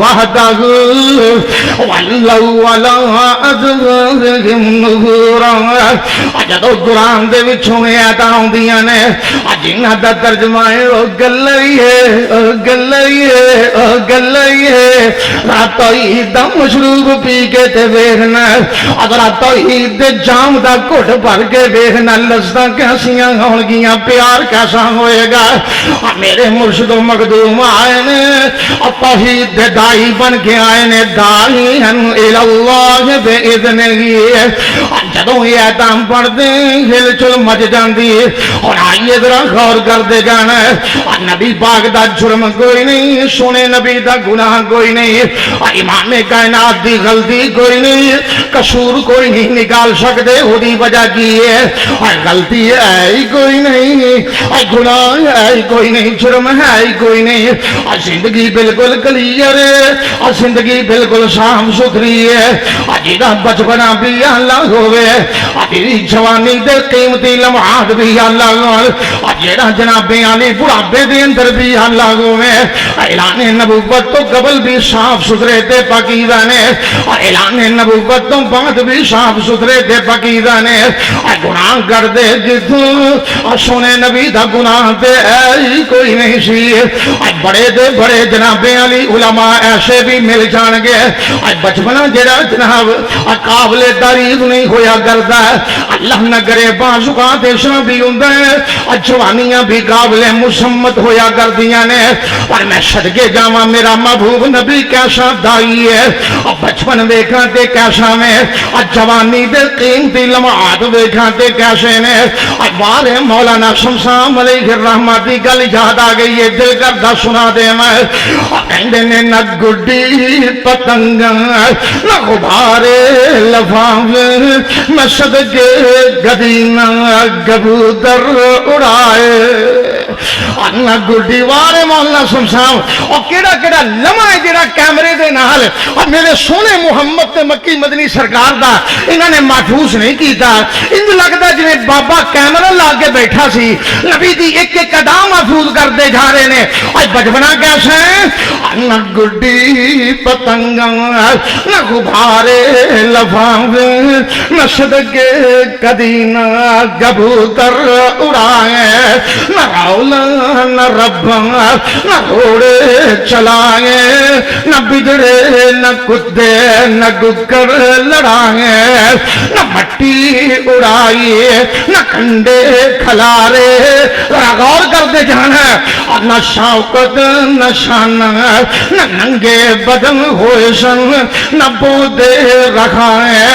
وحدہ وَاللَّهُ عَلَىٰ أَدْبَارِهِمْ نُفُورًا۔ جدو قرآن دے وچوں آیتاں آندیاں نے، جنہاں دا ترجمہ ہے او گلئی ہے، او گلئی ہے، او گلئی ہے، توحید دا مشروب پی کے تے ویکھنا، اگر توحید دے جام دا گھٹ بھر کے ویکھنا، لذتاں کیسیاں ہون گیاں، پیار کیسا ہوئے گا۔ میرے مرشد و مخدوم آئے نے توحید دے دائی بن کے آئے نے، دائی اللہ بے اذن ہی، جدوں یہ آیتاں پڑھ دیں ہل چل مچ جاندی، اور آئیے ذرا غور کر دے جانا ہے، اور نبی پاک دا جرم کوئی نہیں، سونے نبی دا گناہ کوئی نہیں، اور امام کائنات دی غلطی کوئی نہیں، قصور کوئی نہیں نکال سکتے، وہ دی وجہ کی ہے غلطی ہے ہی کوئی نہیں گناہ ہے ہی کوئی نہیں جرم ہے ہی کوئی نہیں زندگی بالکل کلیئر ہے زندگی بالکل صاف ستھری ہے جہاں بچپنا بھی اللہ ہوئے تیری جوانی دے قیمتی لمحات بھی اللہ جہاں جناب علی بڑھاپے دے اندر بھی اللہ ہوئے اعلان نبوت تو قبل بھی صاف ستھرے تے پاکیزہ نے اعلان نبوت تو بعد بھی صاف ستھرے تے پاکیزہ نے گناہ کر دے جتوں سونے نبی دا گناہ تے ہی کوئی نہیں سی بڑے دے بڑے جناب علی علماء ایسے بھی مل جان گے بچپنا جڑا جناب قابل تعریف نہیں ہویا کرتا اللہ نہ کرے بعض اوقات ایسا بھی ہوندا ہے جوانیاں بھی قابل مسمت ہویا کردیاں نے پر میں صدقے جاواں میرا محبوب نبی کیسا دائی ہے بچپن ویکھاں تے کیسا میں جوانی دے قیمتی لمحات ویکھاں تے کیسے نے بار مولانا شمشام علیہ الرحمہ دی گل یاد آ گئی ہے دل کردا سنا دے میں کہندے نے نہ گڈی پتنگ نہ غبار لفاف میں صدقے گدینا کبوتر اڑائے نہ گڈی وارے مولانا شمشام اور کیڑا کیڑا لمحہ ہے جڑا کیمرے دے نال اور میرے سونے محمد تے مکی مدنی سرکار دا انہاں نے محفوظ نہیں کیتا انج لگدا جویں بابا کیمرہ لا کے بیٹھا سی نبی دی ایک ایک ادا محفوظ کرتے جا رہے نے اور بچپنا کیسا ہے نہ گڈی پتنگاں نہ غبارے لفاف نہ صدقے کدینا کبوتر اڑائے نہ رولا نہ ربا نہ گھوڑے چلائے نہ بگڑے نہ کتے نہ گکر لڑائے نہ مٹی اڑائیے نہ کنڈے کھلارے غور کرتے جانا اور نہ شوکت نہ شان نہ ننگے بدن ہوئے سن نہ بودے رکھائے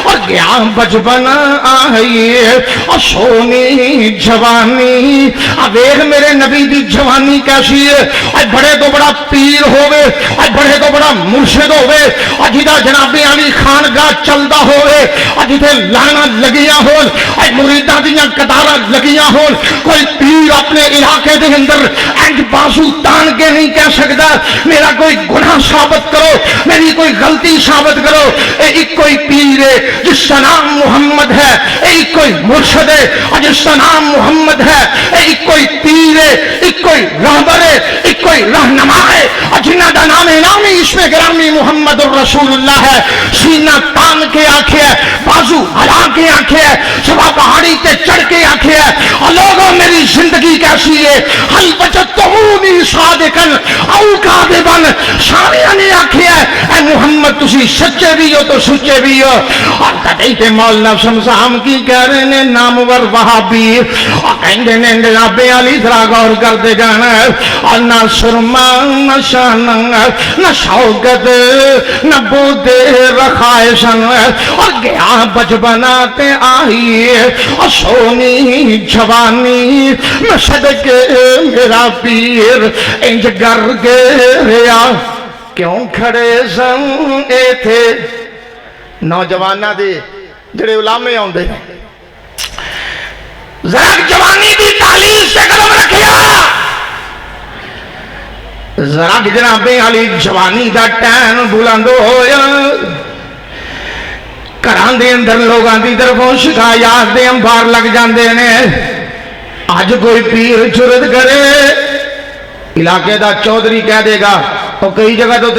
اور گیا بچپن آئیے اور سونی جوانی ویکھ میرے نبی دی جوانی کیسی ہے بڑے تو بڑا پیر ہوئے بڑے تو بڑا مرشد ہوئے جہاں جناب علی خانگاہ چلتا ہوئے جتھے لانا لگیاں ہون مریداں دیاں قطاراں لگیاں ہون کوئی پیر اپنے علاقے دے اندر انج بازو تان کے نہیں کہہ سکتا میرا کوئی گناہ ثابت کرو میری کوئی غلطی ثابت کرو ایک کوئی پیر ہے جس کا نام محمد ہے ایک کوئی مرشد ہے جس کا نام محمد ہے ایک کوئی پیر ہے ایک کوئی رہبر ہے ایک کوئی رہنما ہے جنہ دا نام نامی اسم گرامی محمد الرسول اللہ ہے سینہ تان کے آنکھیں ہے بازو ہلا کے آنکھیں ہے سبا پہاڑی تے چڑھ کے آنکھیں ہے اور لوگوں میری زندگی کیسی ہے حل بچتہونی صادقن او کاذبن سارے نے آنکھیں ہے اے محمد تسی سچے بھی ہو تو سچے بھی ہو اور کہتے مولانا شمشام کی کہہ رہے نے نامور وہابی اور کہندے نے جناب علی ذرا غور کرتے جانا اور نہ سرما نہ شان نہ شوکت نہ بودے رکھائے سن اور گیا بچپنا تے آئیے اور سونی جوانی میں صدقے میرا پیر انج گر گیا کیوں کھڑے سن اے تھے نوجوانہ دے جڑے علامے آندے ذرا جوانی دی تعلیم سے قلم رکھیا ذرا جناب علی جوانی دا ٹائم بلند ہویا گھراں دے اندر لوگاں دی طرفوں شکایات دے انبار لگ جاندے نے اج کوئی پیر جرت کرے علاقے دا چودھری کہہ دے گا اور کئی جگہ تو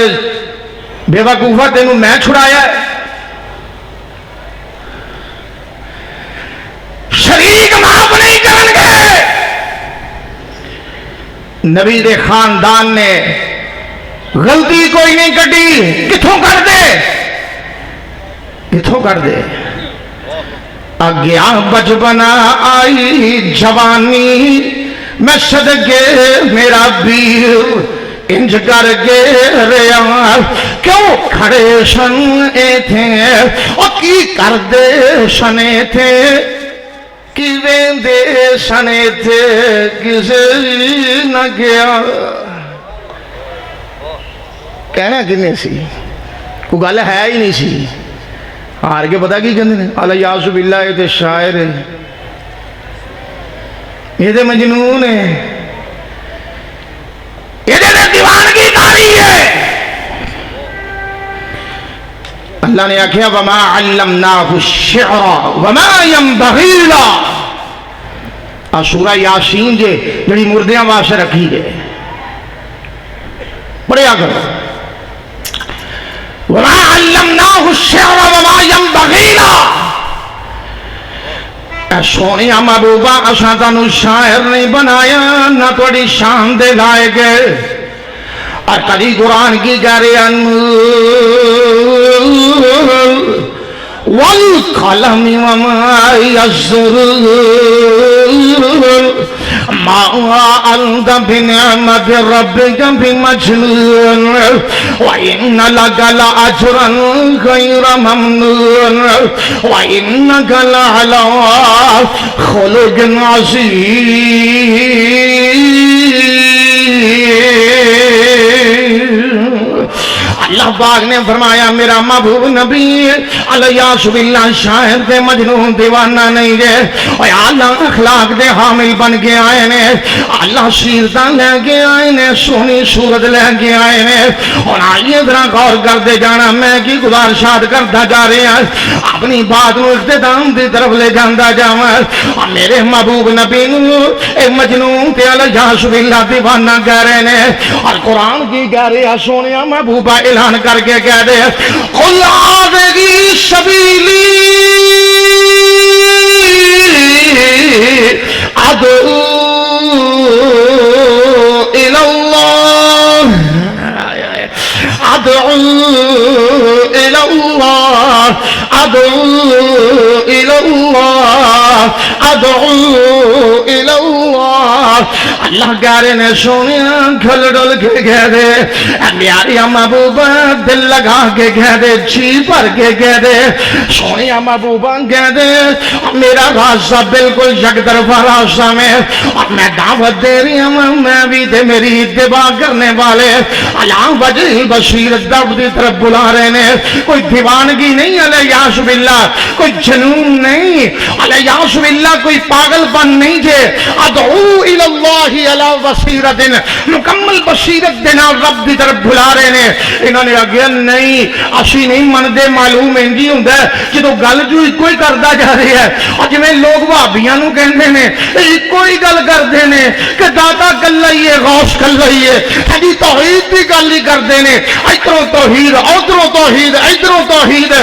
بے وقوفا تینوں میں چھڑایا ہے شریک معاف نہیں کرن گے نبی دے خاندان نے غلطی کوئی نہیں کٹی کتھوں کر دے کتھوں کر دے اگیا بچپنا آئی جوانی میں صدقے میرا پیر انج کر کے ریا کیوں کھڑے سن اے تھے اور کی کر دے سنے تھے کی ویندے سنے تھے کسے نہ گیا کہنا کنے سی کوئی گل ہے ہی نہیں سی ہار کے پتا کی کہندے نے الیاس باللہ یہ تے شاعر ہے یہ تے مجنون ہے یہ تے دیوانگی کاری ہے اللہ نے آکھیا وما علمناہ الشعر وما ينبغي له سورہ یاسین جے جڑی مردیاں واسطے رکھی گئے پڑھیا کرو وما علمناہ الشعر وما ينبغي له اے سونیا محبوبہ اساں تانوں شاعر نہیں بنایا نہ تہاڈی شان دے لائق اور کبھی قرآن کی کہہ رہے ہیں والقلم وما يسطرون ما أنت بنعمة ربك بمجنون وإن لك لأجرا غير ممنون وإنك لعلى خلق عظيم اللہ پاک نے فرمایا میرا محبوب نبی الیاس باللہ شاعر دے مجنون دیوانہ نہیں جے اور اللہ اخلاق دے حامل بن کے آئے نے اللہ سیرتاں لے کے آئے نے سونی صورت لے کے آئے نے اور آئیے ذرا غور کر دے جانا میں کی گزارشات کرتا جا رہے ہیں اپنی بات نو اختتام دی طرف لے جاندا جاواں اور میرے محبوب نبی نو اے مجنون تے الیاس باللہ دیوانہ کہہ رہے نے اور قرآن کی کہہ رہے ہیں سونیا محبوبہ اعلان کر کے کہہ دے قل هذه سبیلی ادعو الى اللہ ادعو الى اللہ ادعو الى اللہ ادعو الى اللہ اللہ کہہ رہے نے سونیا کھل ڈل کے کہہ دے میاری محبوبہ دل لگا کے کہہ دے جی بھر کے کہہ دے سونیا محبوبہ کہہ دے میرا راستہ بالکل یک طرفہ راستہ میں اور میں دعوت دے رہی ہوں میں بھی تے میری اتباع کرنے والے اللہ وجہ بصیرت دعوت دی طرف بلا رہے نے کوئی دیوانگی نہیں الیاس باللہ کوئی جنون نہیں الیاس باللہ کوئی پاگل پن نہیں جے ادعو الاللہ علی بصیرت مکمل بصیرت دینا رب دی طرف بلا رہے نے انہوں نے آگیا نہیں اسی نہیں من دے معلوم انجی ہوں دے جدو گل جو کوئی کردہ جا رہی ہے اور جو میں لوگ وابیاں نو کہندے نے کوئی گل کر دینے کہ داتا کل لئیے غوث کل لئیے حدی توحید بھی گل نہیں کر دینے ادھروں توحید ادھروں توحید ادھروں توحید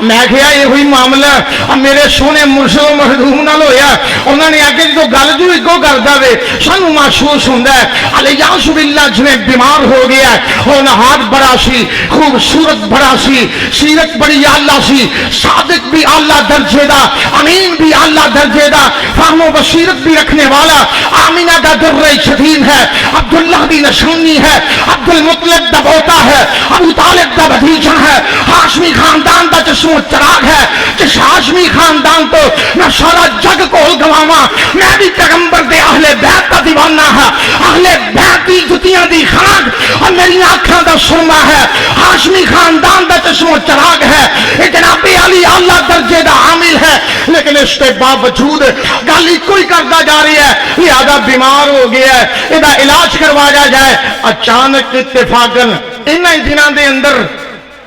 میں کہا یہ ہوئی معاملہ میرے سونے مرسل و مخدوم نہ لویا انہوں نے آگے جو گل جو ایک کو کر دے سانو محسوس ہوندہ ہے الیاس باللہ جنہیں بیمار ہو گیا ہے ہونہار بڑا سی خوبصورت بڑا سی سیرت بڑی اللہ سی صادق بھی اللہ درجے دا امین بھی اللہ درجے دا فہم و بصیرت بھی رکھنے والا آمینہ دا در شدید ہے عبداللہ دی نشانی ہے عبدالمطلب دا بوتا ہے ابو طالب دا بھتیجا ہے ہاشمی خاندان دا چشم و چراغ ہے جس ہاشمی خاندان تو میں سارا جگ کول گواما میں بھی پیغمبر دے اہل بیت دا دیوانہ ہے اہل بیت دی جتیاں دی خاک اور میری آنکھاں دا سرما ہے ہاشمی خاندان دا چشم و چراغ ہے یہ جناب علی اللہ درجے دا عامل ہے لیکن اس کے باوجود گالی کوئی کرتا جا رہی ہے لہذا بیمار ہو گیا ہے یہ علاج کروایا جائے اچانک اتفاقاً انہی دنوں دے اندر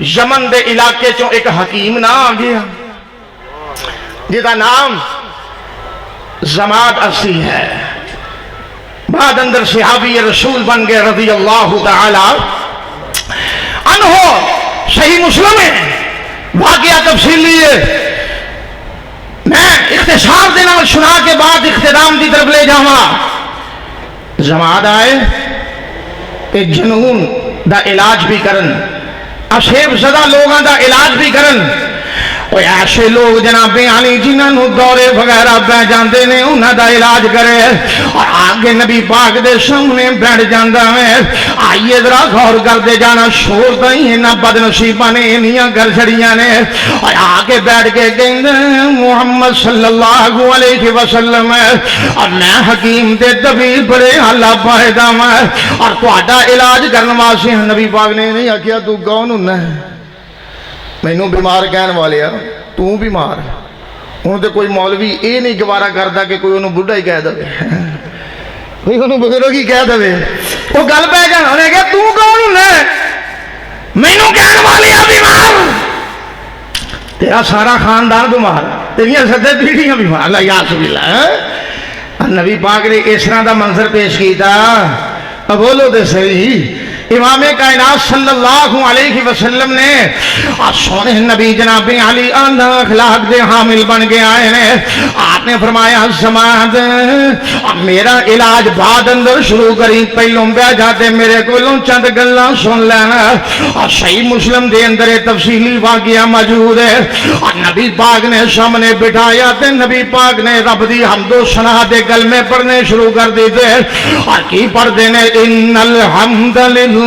یمن دے علاقے چوں ایک حکیم نہ آ گیا جدا نام زماد اسی ہے بعد اندر صحابی رسول بن گئے رضی اللہ تعالی عنہ صحیح مسلم ہے واقعہ تفصیلی ہے میں اختصار دینا سنا کے بعد اختتام دی طرف لے جاواں زماد آئے ایک جنون دا علاج بھی کرن اشیب زدہ لوگاں دا علاج بھی کرن کوئی ایسے لوگ جناب علی جنہوں دورے وغیرہ بہ جاندے نے انہاں دا علاج کرے اور آگے نبی پاک دے سامنے بیٹھ جاندا ہے آئیے ذرا غور کر دے جانا شور تائیں نہ بد نصیباں نے انہیاں گھر چھڑیاں نے اور آگے بیٹھ کے کہندے محمد صلی اللہ علیہ وسلم اور میں حکیم دے طبیب بڑے اللہ پائدا میں اور تہاڈا علاج کرن واسطے نبی پاک نے نہیں آکھیا تو کون ہوندا ہے مینوں بیمار کہن والے تو بیمار ہوں تو کوئی مولوی یہ نہیں گوارا کرتا کہ کوئی انہوں بڑھا ہی کہہ دے کوئی انہوں بزرگ ہی کہہ دے وہ گل پہ کہنے کہ تو کون ہے مینوں کہن والے بیمار تیرا سارا خاندان بیمار تیریاں سدے پیڑھیاں بیمار اللہ یاس باللہ نبی پاک نے اس طرح دا منظر پیش کیتا بولو دے صحیح امام کائنات صلی اللہ علیہ وسلم نے سونے نبی جناب علی اخلاق دے حامل بن کے آئے نے آپ نے فرمایا سماعت میرا علاج بعد اندر شروع کری پہلوں پہ جاتے میرے کولوں چند گلاں سن لینا صحیح مسلم دے اندر تفصیلی واقعہ موجود ہے نبی پاک نے سامنے بٹھایا تے نبی پاک نے رب دی حمد و ثنا دے کلمے پڑھنے شروع کر دیتے اور کی پڑھتے نے ان الحمد للہ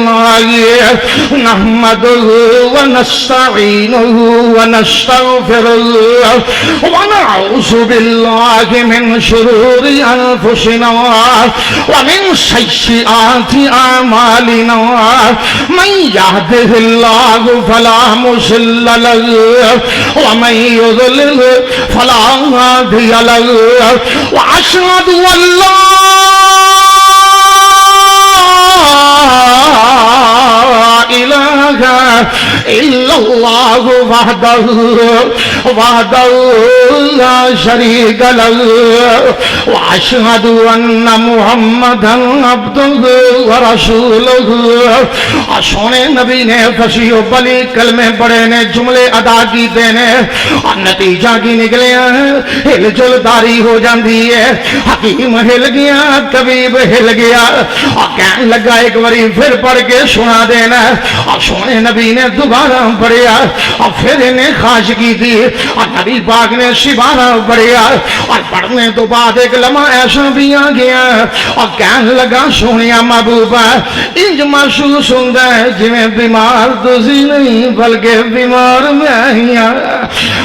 نحمده ونستعينه ونستغفره ونعوذ بالله من شرور أنفسنا ومن سيئات أعمالنا من يهده الله فلا مضل له ومن يضلل فلا هادي له وأشهد أن لا إله إلا الله وحده لا شريك له وأشهد أن محمدا عبده ورسوله سونے نبی نے فصیح و بلی کلمے پڑھے نے جملے ادا کیتے نے اور نتیجہ کی نکلے ہل جل داری ہو جاندی ہے حکیم ہل گیا طبیب ہل گیا اور کہنے لگا ایک باری پھر پڑھ کے سنا دینا اور سونے نبی نے دوبارہ پڑھیا اور پھر انہیں خواہش کی تھی اور نبی پاک نے سبارہ پڑھیا اور پڑھنے تو بعد ایک لمحہ ایسا بھی آ گیا اور کہنے لگا سونیا محبوبہ انج محسوس ہوتا ہے جویں بیمار تسی نہیں بلکہ بیمار میں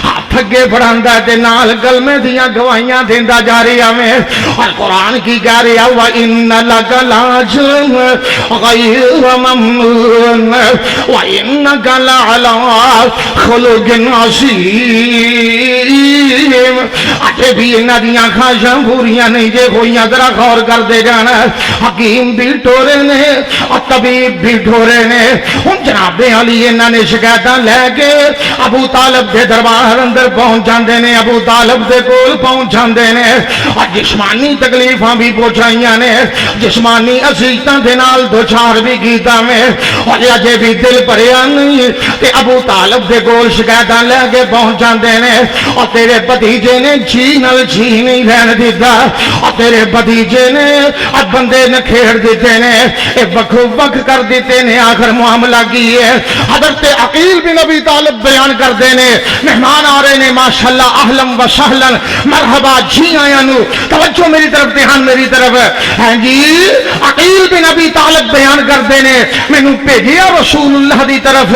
ہاتھ اگے بڑھاندا تے نال کلمے دیاں گواہیاں دیندا جا رہا میں اور قرآن کی کہہ رہا وَإِنَّ لَكَ لَأَجْرًا غَيْرَ مَمْنُونٍ وَإِنَّكَ لَعَلَىٰ خُلُقٍ عَظِيمٍ اٹھے بھی انہاں دیاں خواہشاں پوریاں نہیں جے ہوئیاں ذرا غور کر دے جانا حکیم بھی ٹورے نے اور طبیب بھی ٹورے نے ان جناب علی انہاں نے شکایتاں لے کے ابو طالب دے دربار اندر پہنچ جاندے نے ابو طالب دے کول پہنچ جاندے نے اور جسمانی تکلیفاں بھی پہنچائیاں نے جسمانی اذیتاں دے نال دوچار بھی کیتا میں اور اجے بھی دل بھریا نہیں کہ ابو طالب دے کول شکایتاں لے کے پہنچ جاندے نے اور تیرے بھتیجے نے جی نال جی نہیں رہن دیتا اور تیرے بھتیجے نے اور بندے نے کھیڑ دیتے نے وقت وقت کر دیتے نے آخر معاملہ کی ہے حضرت عقیل بن ابی طالب بیان کر دینے مہمان آ رہے نے ماشاءاللہ اہلم و سہلن مرحبا جی آیا نو توجہ میری طرف دھیان میری طرف ہے جی عقیل بن ابی طالب بیان کر دینے میں نو بھیجیا رسول اللہ دی طرف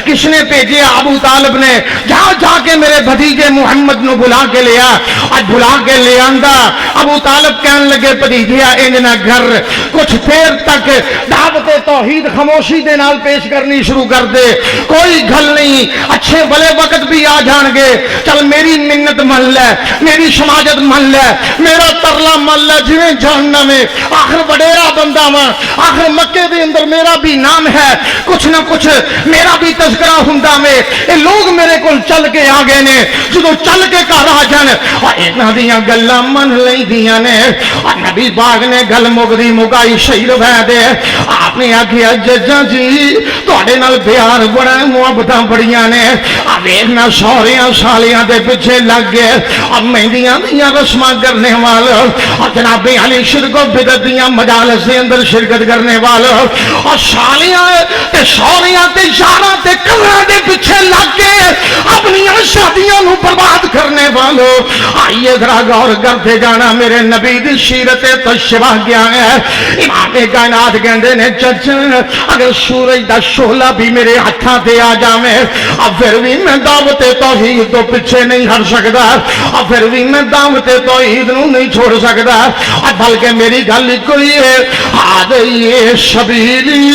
کس نے بھیجیا ابو طالب نے جا کے میرے بھتیجے محمد نو بلا کے لیا آج بلا کے لے آندا ابو طالب کہنے لگے بھتیجیا انجنا گھر کچھ دیر تک دعوت توحید خاموشی دے نال پیش کرنی شروع کر دے کوئی گھل نہیں اچھے بلے وقت بھی آ جان گے چل میری منت من لے میری سماجت من لے میرا ترلا من لے جویں جاننا میں آخر بڑیرا بندہ ماں آخر مکے دے اندر میرا بھی نام ہے کچھ نہ کچھ میرا بھی تذکرہ ہوندا میں اے لوگ میرے کول چل کے آ گئے نے جدو چل کے گھر آ جان اور انہاں دیاں گلاں من لئی دیاں نے اور نبی پاک نے گل مکدی مکائی شہید وے دے آپ نے آکھیا ججا جی تواڈے نال پیار بڑا محبتاں بڑیاں نے آ ویکھنا سوریاں سالیاں دے پیچھے لگ گئے اب مہندیاں دیاں رسماں کرنے والے اور جناب علی شرک و بدعت دیاں مجالس دے اندر شرکت کرنے والے اور سالیاں تے سوریاں تے یاراں تے کمراں دے پیچھے لگ کے اپنی شادیاں نو برباد کرنے والے آئیے ذرا غور کرتے جانا میرے نبی دی سیرت طیبہ کیا ہے امام کائنات کہندے نے چچا اگر سورج دا شعلہ بھی میرے ہتھاں تے آ جاوے اب پھر بھی میں دعوت توحید تو پیچھے نہیں ہٹ سکدا اب پھر بھی میں دعوت توحید نو نہیں چھوڑ سکدا بلکہ میری گل کوئی ہے هذه سبيلي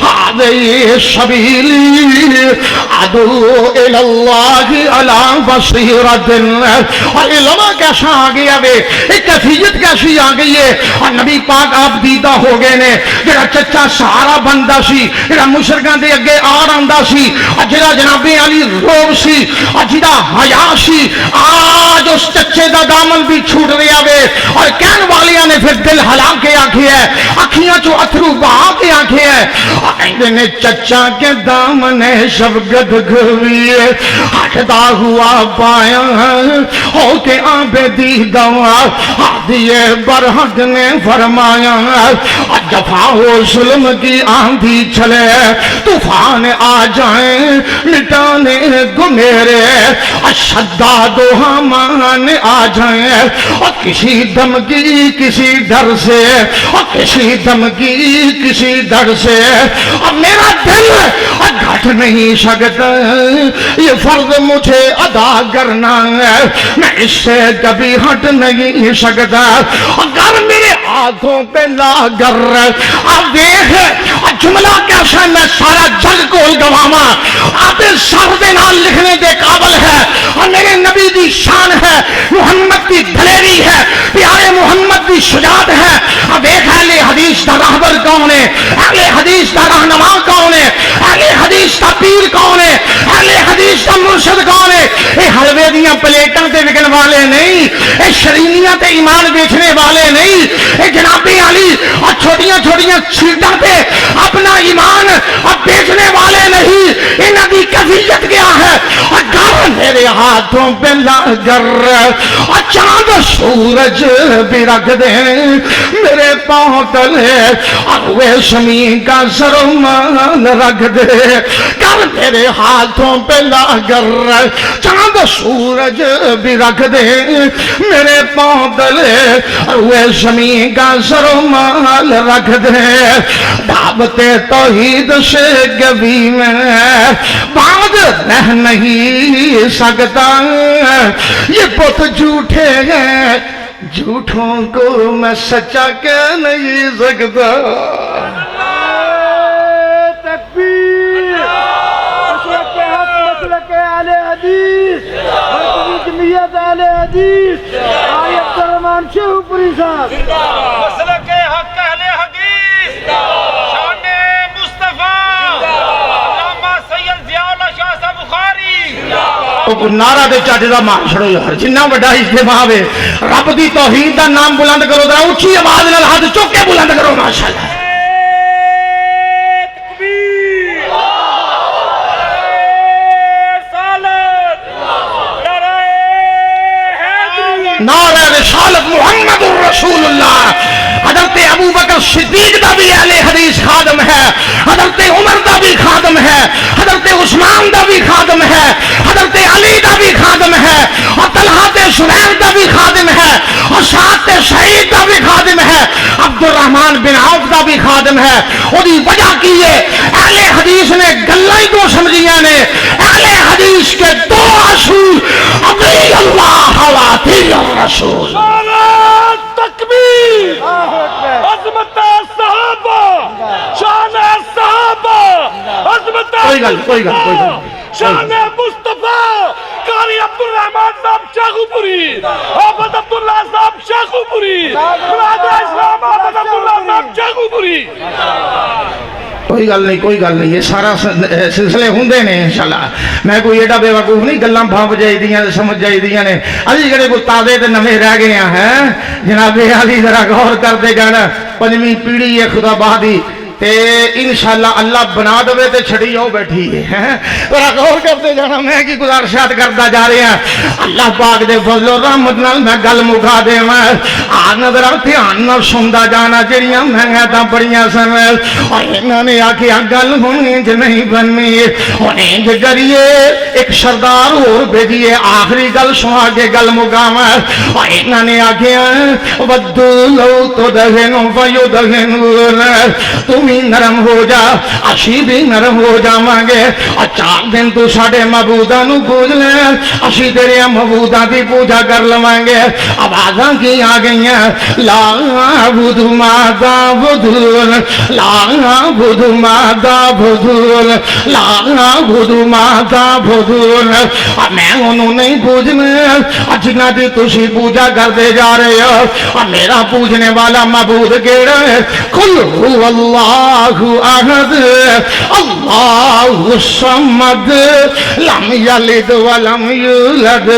هذه سبيلي ادعو الى الله على بصيرة. اور علماء کیسا آ گیا وے ایک کیفیت کیسی آ گئی ہے. اور نبی پاک آپ دیدہ ہو گئے نے جڑا چچا سہارا بندا سی جڑا مشرکاں دے اگے آ رہندا سی اور جڑا جناب علی روب سی اور جڑا حیا سی آج اس چچے دا دامن بھی چھوٹ رہا وے. اور کہن والیاں نے پھر دل ہلا کے آکھے ہے اکھیاں چوں اتھرو بہا کے آکھے ہے کہندے نے چچا کے دامن شفقت گھوی ہٹدا ہوا پایا ہو کے آبدی دوا ہادیے برحق نے فرمایا جفا ہو ظلم کی آندھی چلے طوفان آ جائیں مٹانے گمیرے شداد و حامان آ جائیں اور کسی دھمکی کسی ڈر سے اور کسی دھمکی کسی ڈر سے اور میرا دل گھٹ نہیں سکتا یہ فرض مجھے ادا کرنا ہے میں اس سے کبھی ہٹ نہیں سکتا. اگر میرے ہاتھوں پہ لاگر اب دیکھ جملہ کیسا میں سارا جگ کول گواما آپ سر دے نال لکھنے دے قابل ہے اور میرے نبی دی شان ہے محمد دی دلیری ہے پیارے محمد دی شجاعت ہے. اب ایک اہل حدیث دا راہبر کون ہے اہل حدیث دا رہنما کون ہے اہل حدیث دا پیر کون ہے اہل حدیث دا مرشد کون ہے. اے حلوے دیاں پلیٹاں تے وکن والے نہیں اے شرینیاں تے ایمان بیچنے والے نہیں اے جناب علی اور چھوٹیاں چھوٹیاں چھیٹاں تے اپنا ایمان اب بیچنے والے نہیں. انہاں دی کیفیت کیا ہے اگر میرے ہاتھوں پہ لاگر اور چاند سورج بھی رکھ دیں میرے پاؤں تلے اور وہ شمی کا سرمان رکھ دے کر میرے ہاتھوں پہ لاگر چاند سورج بھی رکھ دے میرے پاؤں تلے اور وہ شمی کا سرمان رکھ دے. دعوت توحید سے کبھی میں بعد رہ نہیں سکتا یہ بت جھوٹے ہیں جھوٹوں کو میں سچا کہہ نہیں سکتا. تکبیر مسلک حق مسلک اہل حدیث مرکزی جمعیت اہل حدیث آئی عبد الرحمن شیخ پوری صاحب مسلک حق اہل حدیث شان مصطفیٰ علامہ سید ضیاء اللہ شاہ صاحب بخاری نعرہ دے چاٹے دا مار چھڑو یار جنہ بڑا اجتماع ہے رب دی توحید دا نام بلند کرو ذرا اونچی آواز نال ہاتھ چوک کے بلند کرو ماشاءاللہ. نعرہ رسالت محمد الرسول اللہ. حضرت ابو بکر صدیق دا بھی اہل حدیث خادم ہے حضرت عمر دا بھی خادم ہے حضرت عثمان دا بھی خادم ہے حضرت علی دا بھی خادم ہے اور طلحہ زبیر دا بھی خادم ہے اور سعد سعید دا بھی خادم ہے عبد الرحمن بن عوف دا بھی خادم ہے. وہی وجہ کی ہے اہل حدیث نے گلاں ہی دو سمجھیاں نے. اہل حدیث کے دو اصول اطیع اللہ و اطیع الرسول. تکبیر عظمت صحابہ شان صحابہ عظمت کوئی گل شان مصطفیٰ قاری عبد الرحمن صاحب شاخو پوری آباد عبداللہ صاحب شاخو پوری برادر اسلام آباد عبداللہ صاحب شاخو پوری. کوئی گل نہیں یہ سارا سلسلے ہوندے نے انشاءاللہ. میں کوئی ایڈا بے وقوف نہیں گلاں بھاپ جائی دیاں سمجھ جائی دیاں نے. علی گڑے کو تازے تے نویں رہ گئے ہیں جناب علی ذرا غور کر دے گا پنجویں پیڑھی ہے خدا بہادی تے انشاءاللہ اللہ بنا دے تے چھڑی ہو بیٹھی ہے. ذرا غور کرتے جانا میں کی گزارشات کرتا جا رہے ہیں اللہ پاک دے فضل و رحمت نال میں گل مکا دے میں آ نظر دھیان نال سندا جانا جڑیاں مہنگا تاں بڑیاں سن اور انہاں نے آکھیا گل ہونی ج نہیں بننی ہونی ج کریے ایک سردار اور بھیجیے آخری گل سنا کے گل مکاواں اور انہاں نے آکھیا ودو لو تو دہنو فیدہنون تم بھی نرم ہو جا اسی بھی نرم ہو جاواਂਗੇ 4 دن تو ساڈے معبوداں نو پوج لے اسی تیرے معبوداں دی پوجا کر لواਂਗੇ آوازاں کی آ گئیاں لا عبد ما تعبدون لا عبد ما تعبدون لا عبد ما تعبدون میں انہوں نہیں پوجنا جنہاں دی تسی پوجا کرتے جا رہے ہو میرا پوجنے والا معبود کیڑا ہے قل هو اللہ احد اللہ الصمد لم یلد ولم یولد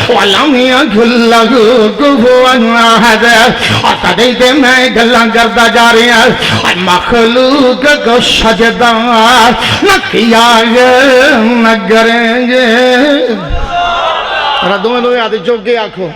ولم یکن لہ کفوا احد اور تدیتے میں گلاں کرتا جا رہی ہیں مخلوق کو سجدہ نہ کیا نہ کریں گے ردوں میں لوگ آدھے چوک کے آنکھوں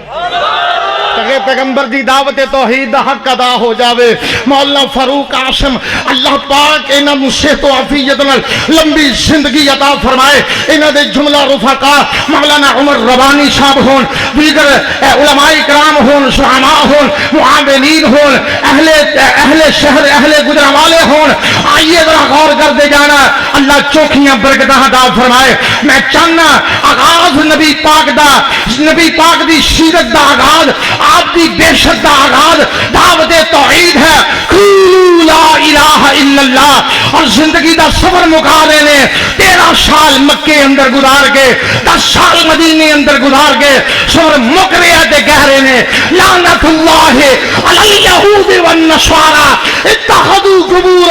تاکہ پیغمبر دی دعوت توحید حق ادا ہو جاوے مولانا فاروق عاصم اللہ پاک انہاں صحت و عافیت نال لمبی زندگی عطا فرمائے انہاں دے جملہ رفقا مولانا عمر ربانی صاحب ہون دیگر علماء کرام ہون شہماء ہون معاونین ہون اہل شہر اہل گجرانوالے ہون آئیے ذرا غور کر دے جانا اللہ چوکھیاں برکتاں عطا فرمائے میں چاہنا آغاز نبی پاک دی سیرت دا آغاز آپ دی بحثت دا آغاز دعوت توحید ہے قولوا لا الہ الا اللہ اور زندگی دا سفر مکا لینے 13 سال مکے اندر گزار کے 10 سال مدینے اندر گزار کے سفر مک رہے تے کہہ رہے نے لعنت اللہ علی الیہود والنصارى اتخذوا قبور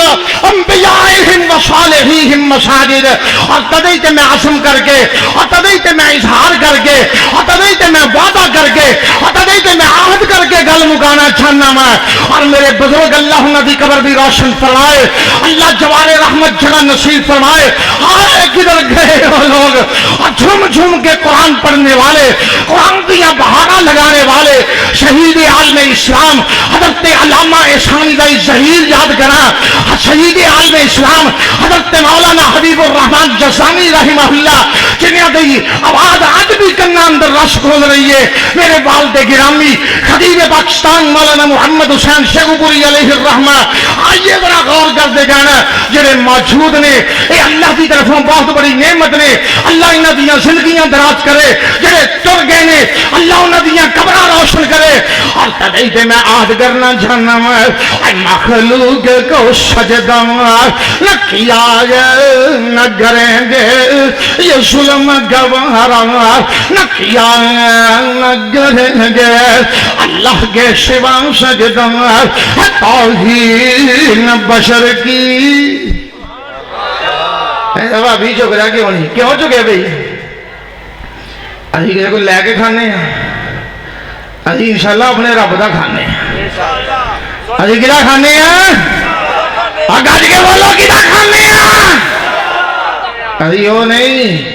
انبیائہم وصالحیہم مساجد اور تدیتے میں عزم کر کے اور تدیتے میں اظہار کر کے اور تدیتے میں وعدہ کر کے اور تدیتے میں عہد کر کے گل مکانا چاہنا میں اور میرے بزرگ اللہ انہاں دی قبر بھی روشن فرمائے اللہ جوار رحمت جگہ نصیب فرمائے آئے کدھر گئے وہ لوگ اور جھوم جھوم کے قرآن پڑھنے والے قرآن دیا بہارا لگانے والے شہید عالم اسلام حضرت علامہ احسان دائی ظہیر یاد کرا شہید عالم اسلام حضرت مولانا حبیب الرحمن جزانی رحمہ اللہ جنہیں دی آواز آج بھی کنہ اندر رش کھول رہی ہے میرے والد گرامی خطیب پاکستان مولانا محمد حسین شیخوپوری علیہ الرحمہ آئیے ذرا غور کرتے جانا جنہیں موجود نے اے اللہ کی طرفوں بہت بڑی نعمت نے اللہ انہاں دیاں زندگیاں دراز کرے جنہیں تر گئے نے اللہ انہاں دیاں قبراں روشن کرے اور تدیتے میں عہد کرنا چاہنا میں مخلوق کو سجدہ نہ کیا نہ کریں گے یہ ظلم گوارا نہ کیا نہ کریں گے اللہ کے سوا سجدہ ہے توہین بشر کی ابھی چک رہا کیوں چکے بھائی ابھی کسی کو لے کے کھانے ہیں ابھی انشاءاللہ اپنے رب دا کھانے ہیں ابھی کدا کھانے ہیں گج کے بولو کدا کھانے ہیں ابھی وہ نہیں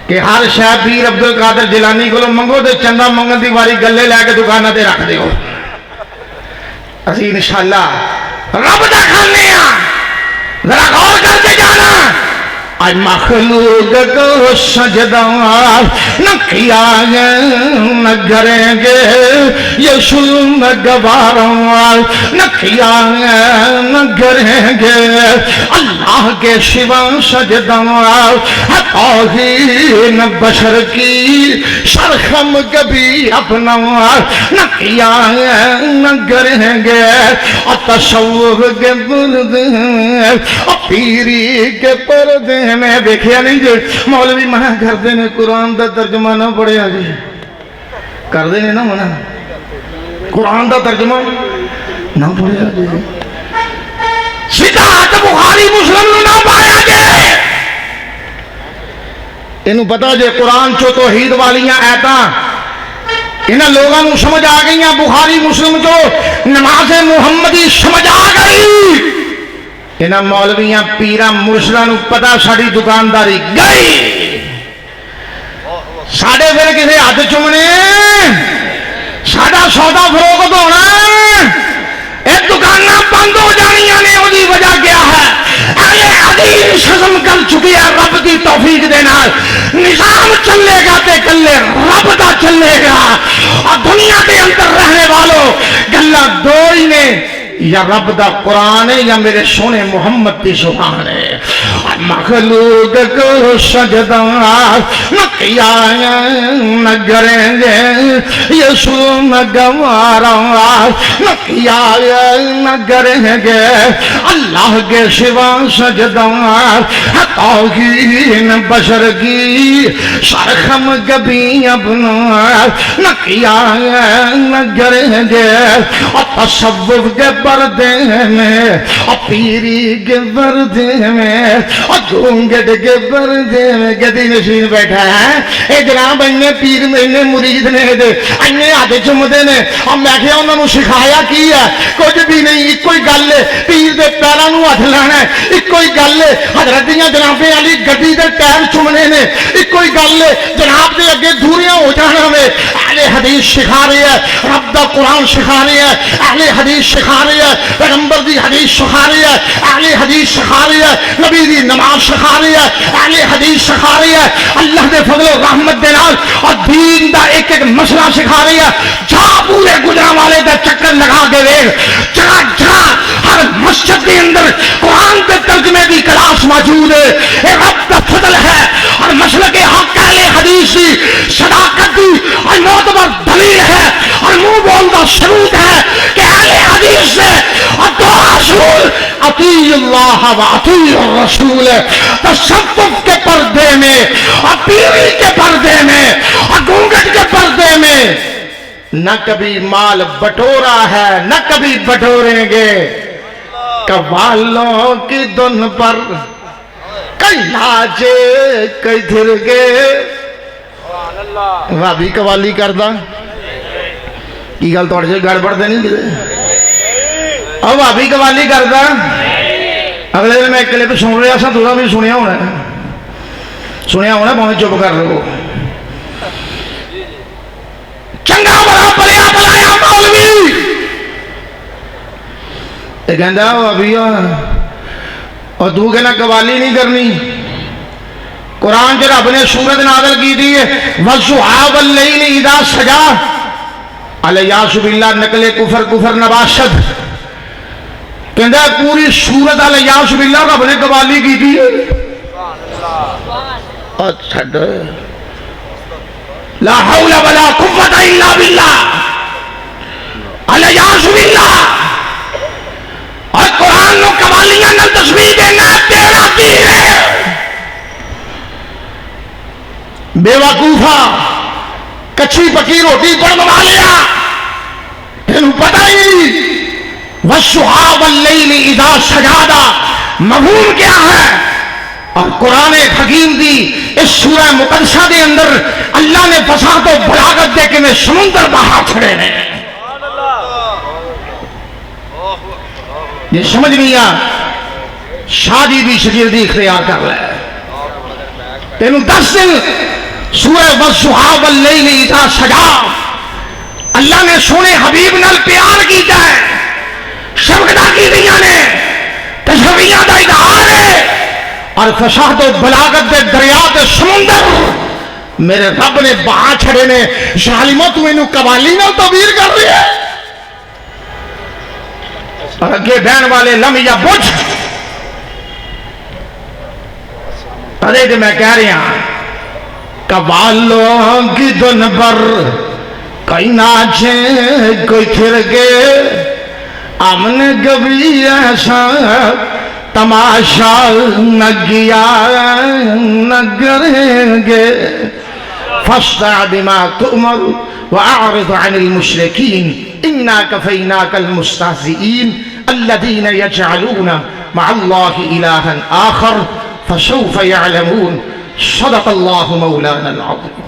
کہ ہر شاہ پیر عبد القادر جیلانی کو منگو تے چندہ منگن دی واری گلے لے کے دکانہ تے رکھ دیو اسی انشاءاللہ رب دا کھانے ہیں ذرا غور کر کے جانا آج مخلوق کو سجدہ نہ کیا نہ کریں گے یہ ظلم گوارا نہ کیا نہ کریں گے اللہ کے سوا سجدہ ہے توہین بشر کی شرخم کبھی اپنا نہ کیا نہ کریں گے اور تصوف کے پردے اور پیری کے پردے میں دیکھیا نہیں جو مولوی منع کرتے ہیں قرآن دا ترجمہ نہ پڑھے آگے کر دیں نا منع قرآن دا ترجمہ نہ پڑھے آگے سیدھا بخاری مسلم نہ پایا گئے انہوں پتا جے قرآن چو توحید والیاں آیتاں انہاں لوگاں نوں سمجھ آ گئیاں بخاری مسلم چو نماز محمدی سمجھ آ گئی انہاں مولویاں پیرا مرشداں نوں پتا ساڈی دکانداری گئی ساڈے پھر کسے ہاتھ چومنے ساڈا سودا فروخت ہونا یہ دکاناں بند ہو جانیاں نے وہی وجہ کیا ہے اہل حدیث ہضم کر چکی ہے رب کی توفیق دے نال نظام چلے گا تے کلے رب دا چلے گا اور دنیا کے اندر رہنے والوں گلا دو ہی نے یا رب دا قرآن ہے یا میرے سونے محمد کی زبان ہے مخلوق کو سجدہ نہ کیا نہ کریں گے یسوع نہ گوارا نہ کیا نہ کریں گے اللہ کے سوا سجدہ توہین بشر کی سرخم کبھی اپنا نہ کیا نہ کریں گے اور تصوف کے پردے میں اور پیری کے پردے میں اور گھونگٹ کے پردے میں گدی نشین بیٹھا ہے اے جناب انہیں پیر میں انہیں مرید نے دے انہیں آدھے چمدے نے اور میں کہا انہوں نے سکھایا کی ہے کچھ بھی نہیں ایک کوئی گل ہے پیر دے پیران نو ہاتھ لانا ہے ایک کوئی گل ہے حضرت دیاں جناب علی گدی دے ٹائر چمنے نے ایک کوئی گل ہے جناب دے اگے دوریاں ہو جانا میں اہل حدیث سکھا رہی ہے رب دا قرآن سکھا رہی ہے اہل حدیث سکھا رہی ہے پیغمبر دی حدیث سکھا رہی ہے اہل حدیث سکھا رہی ہے نبی دی نماز سکھا رہی ہے اہل حدیث سکھا رہی ہے اللہ دے فضل و رحمت دے نال اور دین دا ایک ایک مسئلہ سکھا رہی ہے جا پورے گجرانوالے دا چکر لگا کے دیکھ جگہ جگہ ہر مسجد کے اندر قرآن کے ترجمے کی کلاس موجود ہے اے رب کا فضل ہے اور مسلک حق اہل حدیث کی صداقت کی اور معتبر دلیل ہے اور منہ بولنا ثبوت ہے کہ اہل حدیث سے اور دو رسول اطیع اللہ و اطیع الرسول تصوف کے پردے میں اور پیری کے پردے میں اور گھونگٹ کے پردے میں نہ کبھی مال بٹورا ہے نہ کبھی بٹوریں گے قوالوں کی دن پر کئی لاجے کئی دھر گے بھابی قوالی کردہ کی گل توڑ سے گڑ پڑتے نہیں کدے اور بھابی قوالی کردہ اگلے دن میں ایک کلپ سن رہا سا تو بھی سنیا ہونا پہنچ چپ کر لو چنگا بڑا پلیا بلایا مولوی یہ کہندا ابھی اور تو کہنا قوالی نہیں کرنی قرآن جو رب نے سورت نازل کی دی ہے وَالضُّحَىٰ وَاللَّيْلِ اِذَا سَجَا علیہ باللہ نقل کفر نباشد کہندا پوری سورت علیہ باللہ رب نے قوالی کی دی ہے اچھا لا حول ولا قوت الا باللہ علیہ باللہ اور قرآن نو قوالیاں نال تسبیح دینا تیرا دین ہے بے وقوفا کچھی پکی روٹی بنوا لیا تینوں پتہ ہی نہیں والضحیٰ واللیل اذا سجا مفہوم کیا ہے اور قرآن حکیم دی اس سورہ مقدسہ دے اندر اللہ نے فساد و بلاغت دے کے میں سمندر بہا چھڑے نے یہ سمجھ لیا شادی بھی شگردی اختیار کر لے تینوں 10 دن سورہ والضحیٰ واللیل اذا سجا اللہ نے سونے حبیب نال پیار کیتا ہے شفقت کی دیا نے تشریعہ دا اظہار ہے اور فساد و بلاغت دے دریا دے سمندر میرے رب نے بہا چھڑے نے ظالموں تو انہوں قوالی نہ تعبیر کر رہی ہے اور اگے بہن والے لم یا بجھ ارے کہ میں کہہ رہی ہوں قوالوں کی دن پر کئی ناچیں کوئی پھر کے ہم نے کبھی ایسا تماشا نہ کیا نہ کریں گے فاصدع بما تؤمر واعرض عن المشركين انا كفيناك المستهزئين الذين يجعلون مع الله الها آخر فسوف يعلمون صدق الله مولانا العظيم